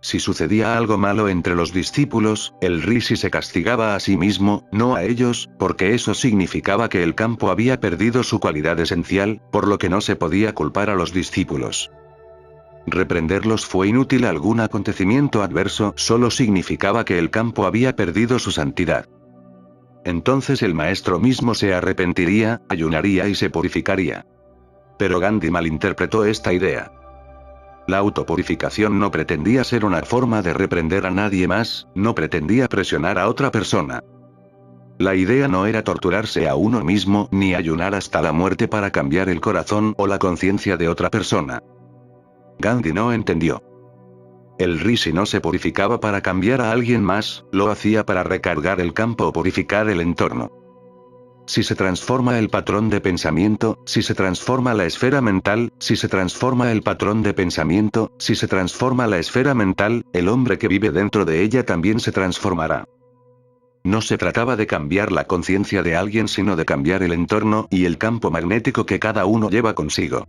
Si sucedía algo malo entre los discípulos, el rishi se castigaba a sí mismo, no a ellos, porque eso significaba que el campo había perdido su cualidad esencial, por lo que no se podía culpar a los discípulos. Reprenderlos fue inútil. Algún acontecimiento adverso solo significaba que el campo había perdido su santidad. Entonces el maestro mismo se arrepentiría, ayunaría y se purificaría. Pero Gandhi malinterpretó esta idea. La autopurificación no pretendía ser una forma de reprender a nadie más, no pretendía presionar a otra persona. La idea no era torturarse a uno mismo ni ayunar hasta la muerte para cambiar el corazón o la conciencia de otra persona. Gandhi no entendió. El rishi no se purificaba para cambiar a alguien más, lo hacía para recargar el campo o purificar el entorno. Si se transforma el patrón de pensamiento, si se transforma la esfera mental, si se transforma el patrón de pensamiento, si se transforma la esfera mental, el hombre que vive dentro de ella también se transformará. No se trataba de cambiar la conciencia de alguien sino de cambiar el entorno y el campo magnético que cada uno lleva consigo.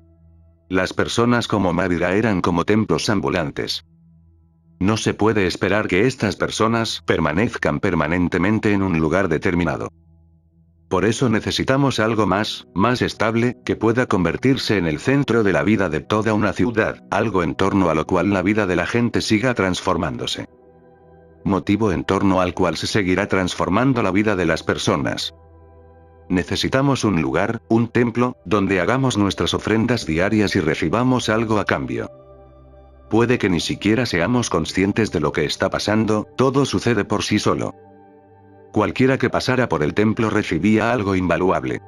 Las personas como Mahavira eran como templos ambulantes. No se puede esperar que estas personas permanezcan permanentemente en un lugar determinado. Por eso necesitamos algo más estable, que pueda convertirse en el centro de la vida de toda una ciudad, algo en torno a lo cual la vida de la gente siga transformándose. Motivo en torno al cual se seguirá transformando la vida de las personas. Necesitamos un lugar, un templo, donde hagamos nuestras ofrendas diarias y recibamos algo a cambio. Puede que ni siquiera seamos conscientes de lo que está pasando, todo sucede por sí solo. Cualquiera que pasara por el templo recibía algo invaluable.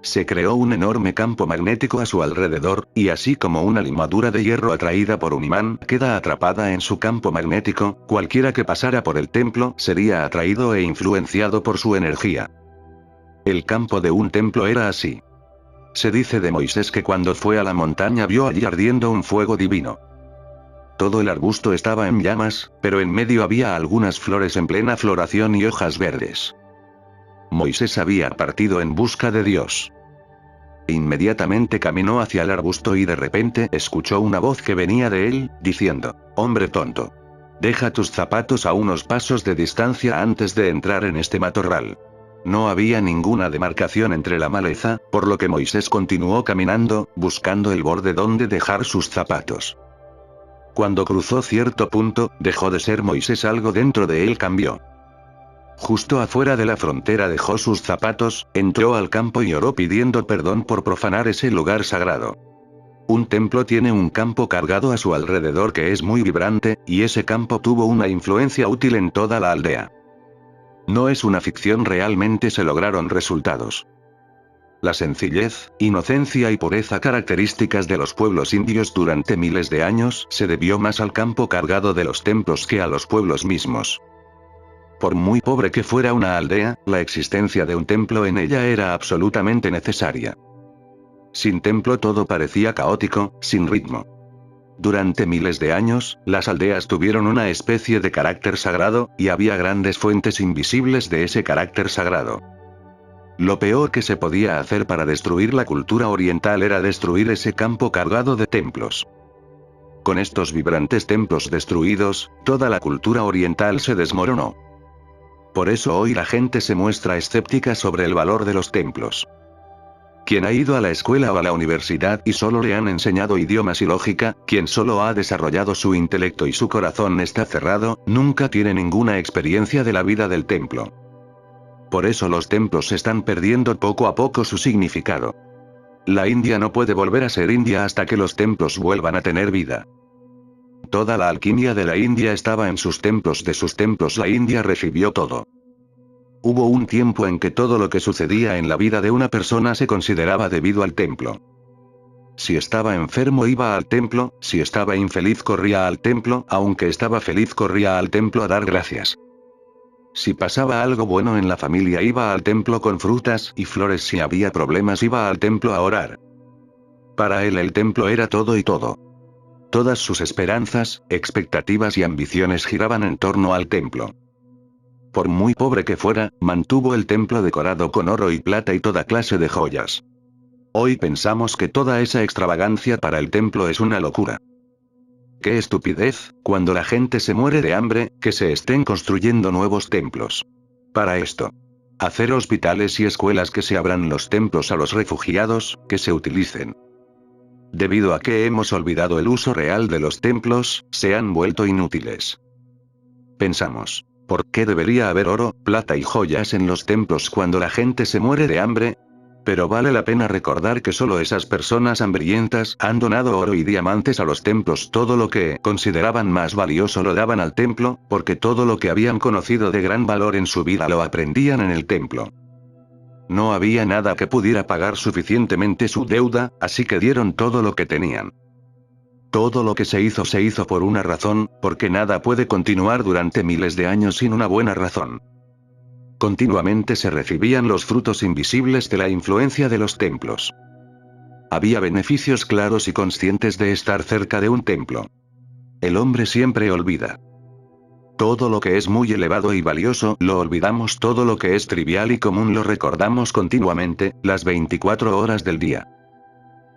Se creó un enorme campo magnético a su alrededor, y así como una limadura de hierro atraída por un imán queda atrapada en su campo magnético, cualquiera que pasara por el templo sería atraído e influenciado por su energía. El campo de un templo era así. Se dice de Moisés que cuando fue a la montaña vio allí ardiendo un fuego divino. Todo el arbusto estaba en llamas, pero en medio había algunas flores en plena floración y hojas verdes. Moisés había partido en busca de Dios. Inmediatamente caminó hacia el arbusto y de repente escuchó una voz que venía de él, diciendo: «Hombre tonto. Deja tus zapatos a unos pasos de distancia antes de entrar en este matorral». No había ninguna demarcación entre la maleza, por lo que Moisés continuó caminando, buscando el borde donde dejar sus zapatos. Cuando cruzó cierto punto, dejó de ser Moisés, algo dentro de él cambió. Justo afuera de la frontera dejó sus zapatos, entró al campo y oró pidiendo perdón por profanar ese lugar sagrado. Un templo tiene un campo cargado a su alrededor que es muy vibrante, y ese campo tuvo una influencia útil en toda la aldea. No es una ficción, realmente se lograron resultados. La sencillez, inocencia y pureza características de los pueblos indios durante miles de años se debió más al campo cargado de los templos que a los pueblos mismos. Por muy pobre que fuera una aldea, la existencia de un templo en ella era absolutamente necesaria. Sin templo todo parecía caótico, sin ritmo. Durante miles de años, las aldeas tuvieron una especie de carácter sagrado, y había grandes fuentes invisibles de ese carácter sagrado. Lo peor que se podía hacer para destruir la cultura oriental era destruir ese campo cargado de templos. Con estos vibrantes templos destruidos, toda la cultura oriental se desmoronó. Por eso hoy la gente se muestra escéptica sobre el valor de los templos. Quien ha ido a la escuela o a la universidad y solo le han enseñado idiomas y lógica, quien solo ha desarrollado su intelecto y su corazón está cerrado, nunca tiene ninguna experiencia de la vida del templo. Por eso los templos están perdiendo poco a poco su significado. La India no puede volver a ser India hasta que los templos vuelvan a tener vida. Toda la alquimia de la India estaba en sus templos, de sus templos la India recibió todo. Hubo un tiempo en que todo lo que sucedía en la vida de una persona se consideraba debido al templo. Si estaba enfermo iba al templo, si estaba infeliz corría al templo, aunque estaba feliz corría al templo a dar gracias. Si pasaba algo bueno en la familia iba al templo con frutas y flores, si había problemas iba al templo a orar. Para él el templo era todo y todo. Todas sus esperanzas, expectativas y ambiciones giraban en torno al templo. Por muy pobre que fuera, mantuvo el templo decorado con oro y plata y toda clase de joyas. Hoy pensamos que toda esa extravagancia para el templo es una locura. ¡Qué estupidez, cuando la gente se muere de hambre, que se estén construyendo nuevos templos! Para esto. Hacer hospitales y escuelas, que se abran los templos a los refugiados, que se utilicen. Debido a que hemos olvidado el uso real de los templos, se han vuelto inútiles. Pensamos. ¿Por qué debería haber oro, plata y joyas en los templos cuando la gente se muere de hambre? Pero vale la pena recordar que solo esas personas hambrientas han donado oro y diamantes a los templos. Todo lo que consideraban más valioso lo daban al templo, porque todo lo que habían conocido de gran valor en su vida lo aprendían en el templo. No había nada que pudiera pagar suficientemente su deuda, así que dieron todo lo que tenían. Todo lo que se hizo por una razón, porque nada puede continuar durante miles de años sin una buena razón. Continuamente se recibían los frutos invisibles de la influencia de los templos. Había beneficios claros y conscientes de estar cerca de un templo. El hombre siempre olvida. Todo lo que es muy elevado y valioso, lo olvidamos. Todo lo que es trivial y común lo recordamos continuamente, las 24 horas del día.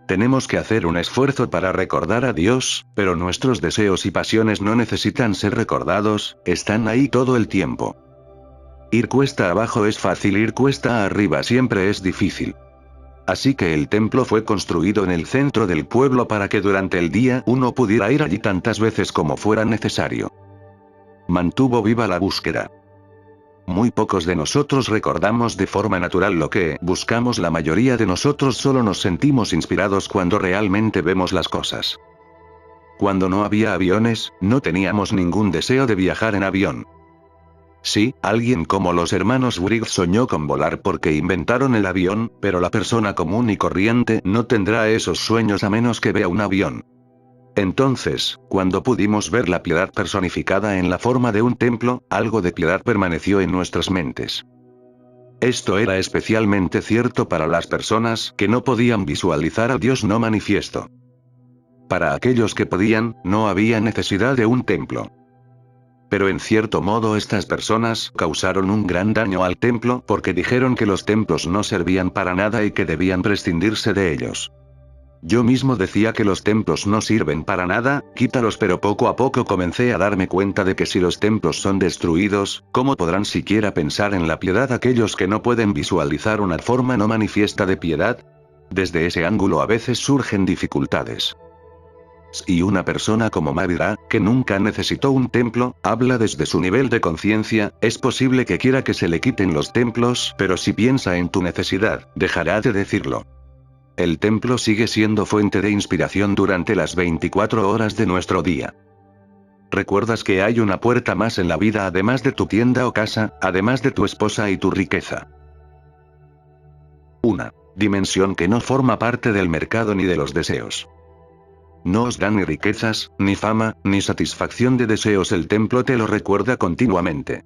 Tenemos que hacer un esfuerzo para recordar a Dios, pero nuestros deseos y pasiones no necesitan ser recordados, están ahí todo el tiempo. Ir cuesta abajo es fácil, ir cuesta arriba siempre es difícil. Así que el templo fue construido en el centro del pueblo para que durante el día uno pudiera ir allí tantas veces como fuera necesario. Mantuvo viva la búsqueda. Muy pocos de nosotros recordamos de forma natural lo que buscamos. La mayoría de nosotros solo nos sentimos inspirados cuando realmente vemos las cosas. Cuando no había aviones, no teníamos ningún deseo de viajar en avión. Sí, alguien como los hermanos Wright soñó con volar porque inventaron el avión, pero la persona común y corriente no tendrá esos sueños a menos que vea un avión. Entonces, cuando pudimos ver la piedad personificada en la forma de un templo, algo de piedad permaneció en nuestras mentes. Esto era especialmente cierto para las personas que no podían visualizar al Dios no manifiesto. Para aquellos que podían, no había necesidad de un templo. Pero en cierto modo estas personas causaron un gran daño al templo porque dijeron que los templos no servían para nada y que debían prescindirse de ellos. Yo mismo decía que los templos no sirven para nada, quítalos, pero poco a poco comencé a darme cuenta de que si los templos son destruidos, ¿cómo podrán siquiera pensar en la piedad aquellos que no pueden visualizar una forma no manifiesta de piedad? Desde ese ángulo a veces surgen dificultades. Y una persona como Mavira, que nunca necesitó un templo, habla desde su nivel de conciencia, es posible que quiera que se le quiten los templos, pero si piensa en tu necesidad, dejará de decirlo. El templo sigue siendo fuente de inspiración durante las 24 horas de nuestro día. ¿Recuerdas que hay una puerta más en la vida además de tu tienda o casa, además de tu esposa y tu riqueza? Una dimensión que no forma parte del mercado ni de los deseos. No os da ni riquezas, ni fama, ni satisfacción de deseos. El templo te lo recuerda continuamente.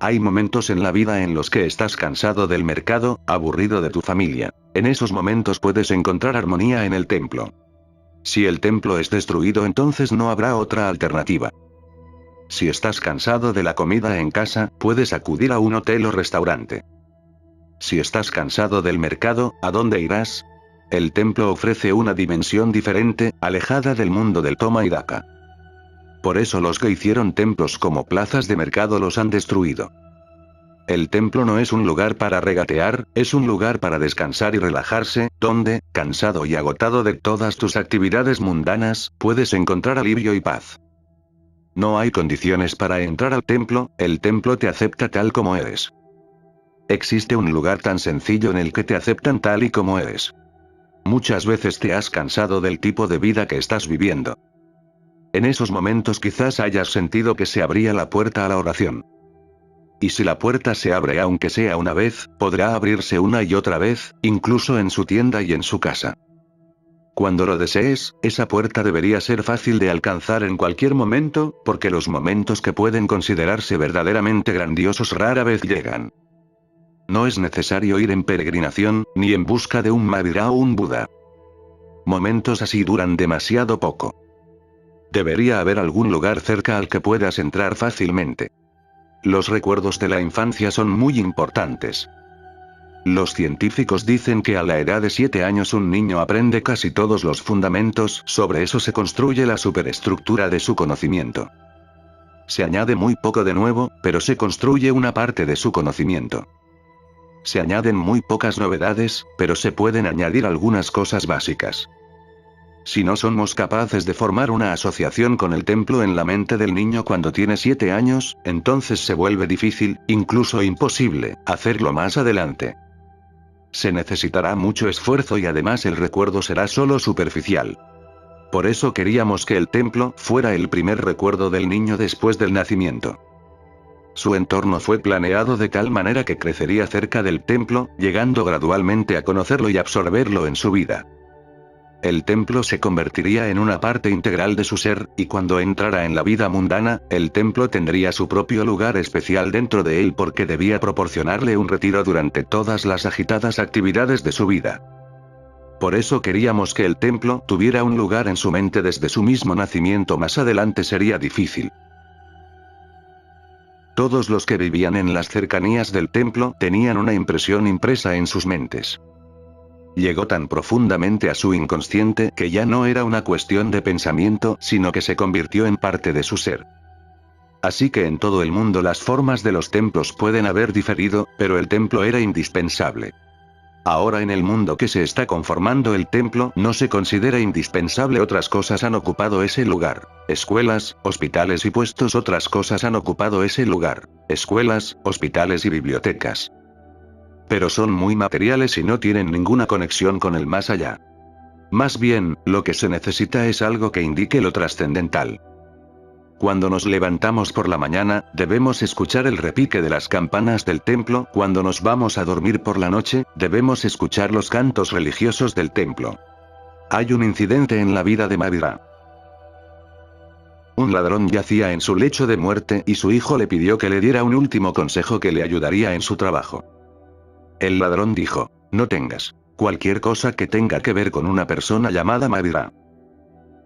Hay momentos en la vida en los que estás cansado del mercado, aburrido de tu familia. En esos momentos puedes encontrar armonía en el templo. Si el templo es destruido, entonces no habrá otra alternativa. Si estás cansado de la comida en casa, puedes acudir a un hotel o restaurante. Si estás cansado del mercado, ¿a dónde irás? El templo ofrece una dimensión diferente, alejada del mundo del toma y daca. Por eso los que hicieron templos como plazas de mercado los han destruido. El templo no es un lugar para regatear, es un lugar para descansar y relajarse, donde, cansado y agotado de todas tus actividades mundanas, puedes encontrar alivio y paz. No hay condiciones para entrar al templo, el templo te acepta tal como eres. Existe un lugar tan sencillo en el que te aceptan tal y como eres. Muchas veces te has cansado del tipo de vida que estás viviendo. En esos momentos quizás hayas sentido que se abría la puerta a la oración. Y si la puerta se abre aunque sea una vez, podrá abrirse una y otra vez, incluso en su tienda y en su casa. Cuando lo desees, esa puerta debería ser fácil de alcanzar en cualquier momento, porque los momentos que pueden considerarse verdaderamente grandiosos rara vez llegan. No es necesario ir en peregrinación, ni en busca de un Mahavira o un Buda. Momentos así duran demasiado poco. Debería haber algún lugar cerca al que puedas entrar fácilmente. Los recuerdos de la infancia son muy importantes. Los científicos dicen que a la edad de 7 años un niño aprende casi todos los fundamentos, sobre eso se construye la superestructura de su conocimiento. Se añade muy poco de nuevo, pero se construye una parte de su conocimiento. Se añaden muy pocas novedades, pero se pueden añadir algunas cosas básicas. Si no somos capaces de formar una asociación con el templo en la mente del niño cuando tiene 7 años, entonces se vuelve difícil, incluso imposible, hacerlo más adelante. Se necesitará mucho esfuerzo y además el recuerdo será solo superficial. Por eso queríamos que el templo fuera el primer recuerdo del niño después del nacimiento. Su entorno fue planeado de tal manera que crecería cerca del templo, llegando gradualmente a conocerlo y absorberlo en su vida. El templo se convertiría en una parte integral de su ser, y cuando entrara en la vida mundana, el templo tendría su propio lugar especial dentro de él porque debía proporcionarle un retiro durante todas las agitadas actividades de su vida. Por eso queríamos que el templo tuviera un lugar en su mente desde su mismo nacimiento. Más adelante sería difícil. Todos los que vivían en las cercanías del templo tenían una impresión impresa en sus mentes. Llegó tan profundamente a su inconsciente que ya no era una cuestión de pensamiento, sino que se convirtió en parte de su ser. Así que en todo el mundo las formas de los templos pueden haber diferido, pero el templo era indispensable. Ahora en el mundo que se está conformando el templo no se considera indispensable, otras cosas han ocupado ese lugar. Escuelas, hospitales y puestos, otras cosas han ocupado ese lugar. Escuelas, hospitales y bibliotecas. Pero son muy materiales y no tienen ninguna conexión con el más allá. Más bien, lo que se necesita es algo que indique lo trascendental. Cuando nos levantamos por la mañana, debemos escuchar el repique de las campanas del templo. Cuando nos vamos a dormir por la noche, debemos escuchar los cantos religiosos del templo. Hay un incidente en la vida de Mahavira. Un ladrón yacía en su lecho de muerte y su hijo le pidió que le diera un último consejo que le ayudaría en su trabajo. El ladrón dijo: no tengas cualquier cosa que tenga que ver con una persona llamada Mahavira.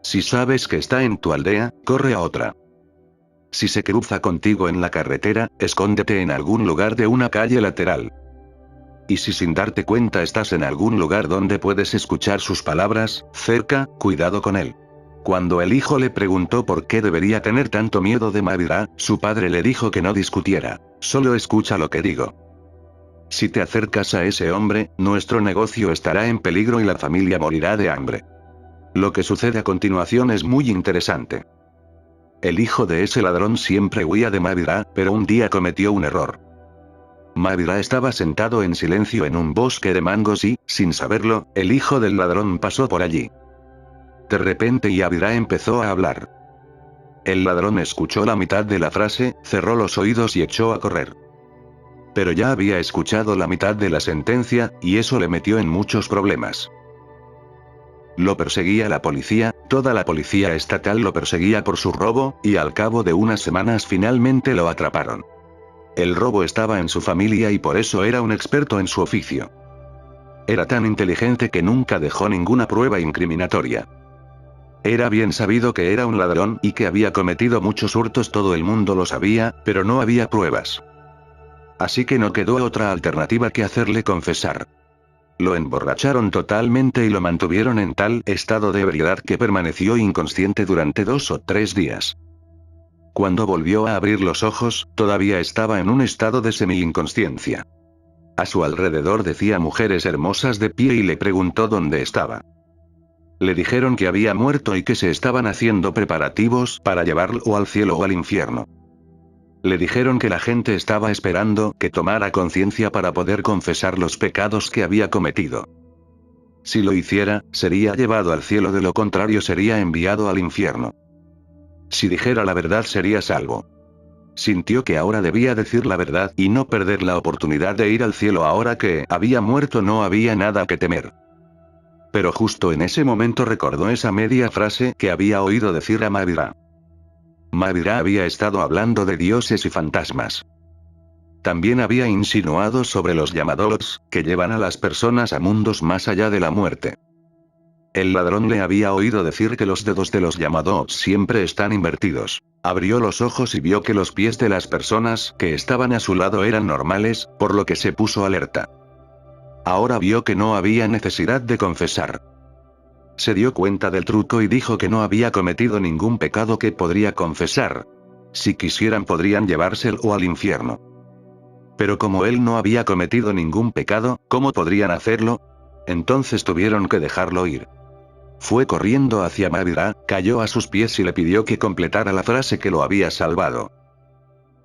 Si sabes que está en tu aldea, corre a otra. Si se cruza contigo en la carretera, escóndete en algún lugar de una calle lateral. Y si sin darte cuenta estás en algún lugar donde puedes escuchar sus palabras, cerca, cuidado con él. Cuando el hijo le preguntó por qué debería tener tanto miedo de Mahavira, su padre le dijo que no discutiera, solo escucha lo que digo. Si te acercas a ese hombre, nuestro negocio estará en peligro y la familia morirá de hambre. Lo que sucede a continuación es muy interesante. El hijo de ese ladrón siempre huía de Mahavira, pero un día cometió un error. Mahavira estaba sentado en silencio en un bosque de mangos y, sin saberlo, el hijo del ladrón pasó por allí. De repente Mahavira empezó a hablar. El ladrón escuchó la mitad de la frase, cerró los oídos y echó a correr. Pero ya había escuchado la mitad de la sentencia, y eso le metió en muchos problemas. Lo perseguía la policía, toda la policía estatal lo perseguía por su robo, y al cabo de unas semanas finalmente lo atraparon. El robo estaba en su familia y por eso era un experto en su oficio. Era tan inteligente que nunca dejó ninguna prueba incriminatoria. Era bien sabido que era un ladrón y que había cometido muchos hurtos, todo el mundo lo sabía, pero no había pruebas. Así que no quedó otra alternativa que hacerle confesar. Lo emborracharon totalmente y lo mantuvieron en tal estado de ebriedad que permaneció inconsciente durante 2 o 3 días. Cuando volvió a abrir los ojos, todavía estaba en un estado de semi-inconsciencia. A su alrededor decía mujeres hermosas de pie y le preguntó dónde estaba. Le dijeron que había muerto y que se estaban haciendo preparativos para llevarlo al cielo o al infierno. Le dijeron que la gente estaba esperando que tomara conciencia para poder confesar los pecados que había cometido. Si lo hiciera, sería llevado al cielo, de lo contrario sería enviado al infierno. Si dijera la verdad sería salvo. Sintió que ahora debía decir la verdad y no perder la oportunidad de ir al cielo. Ahora que había muerto no había nada que temer. Pero justo en ese momento recordó esa media frase que había oído decir a Mavira. Mavira había estado hablando de dioses y fantasmas. También había insinuado sobre los llamados, que llevan a las personas a mundos más allá de la muerte. El ladrón le había oído decir que los dedos de los llamados siempre están invertidos. Abrió los ojos y vio que los pies de las personas que estaban a su lado eran normales, por lo que se puso alerta. Ahora vio que no había necesidad de confesar. Se dio cuenta del truco y dijo que no había cometido ningún pecado que podría confesar. Si quisieran podrían llevárselo al infierno. Pero como él no había cometido ningún pecado, ¿cómo podrían hacerlo? Entonces tuvieron que dejarlo ir. Fue corriendo hacia Mavira, cayó a sus pies y le pidió que completara la frase que lo había salvado.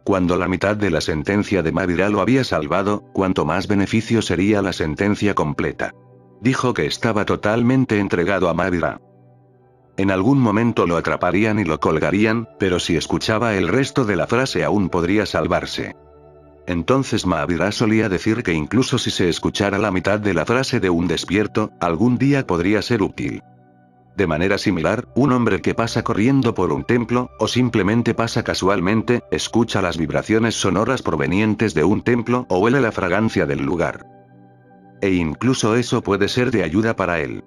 Cuando la mitad de la sentencia de Mavira lo había salvado, cuanto más beneficio sería la sentencia completa. Dijo que estaba totalmente entregado a Mavira. En algún momento lo atraparían y lo colgarían, pero si escuchaba el resto de la frase aún podría salvarse. Entonces Mavira solía decir que incluso si se escuchara la mitad de la frase de un despierto, algún día podría ser útil. De manera similar, un hombre que pasa corriendo por un templo, o simplemente pasa casualmente, escucha las vibraciones sonoras provenientes de un templo o huele la fragancia del lugar. E incluso eso puede ser de ayuda para él.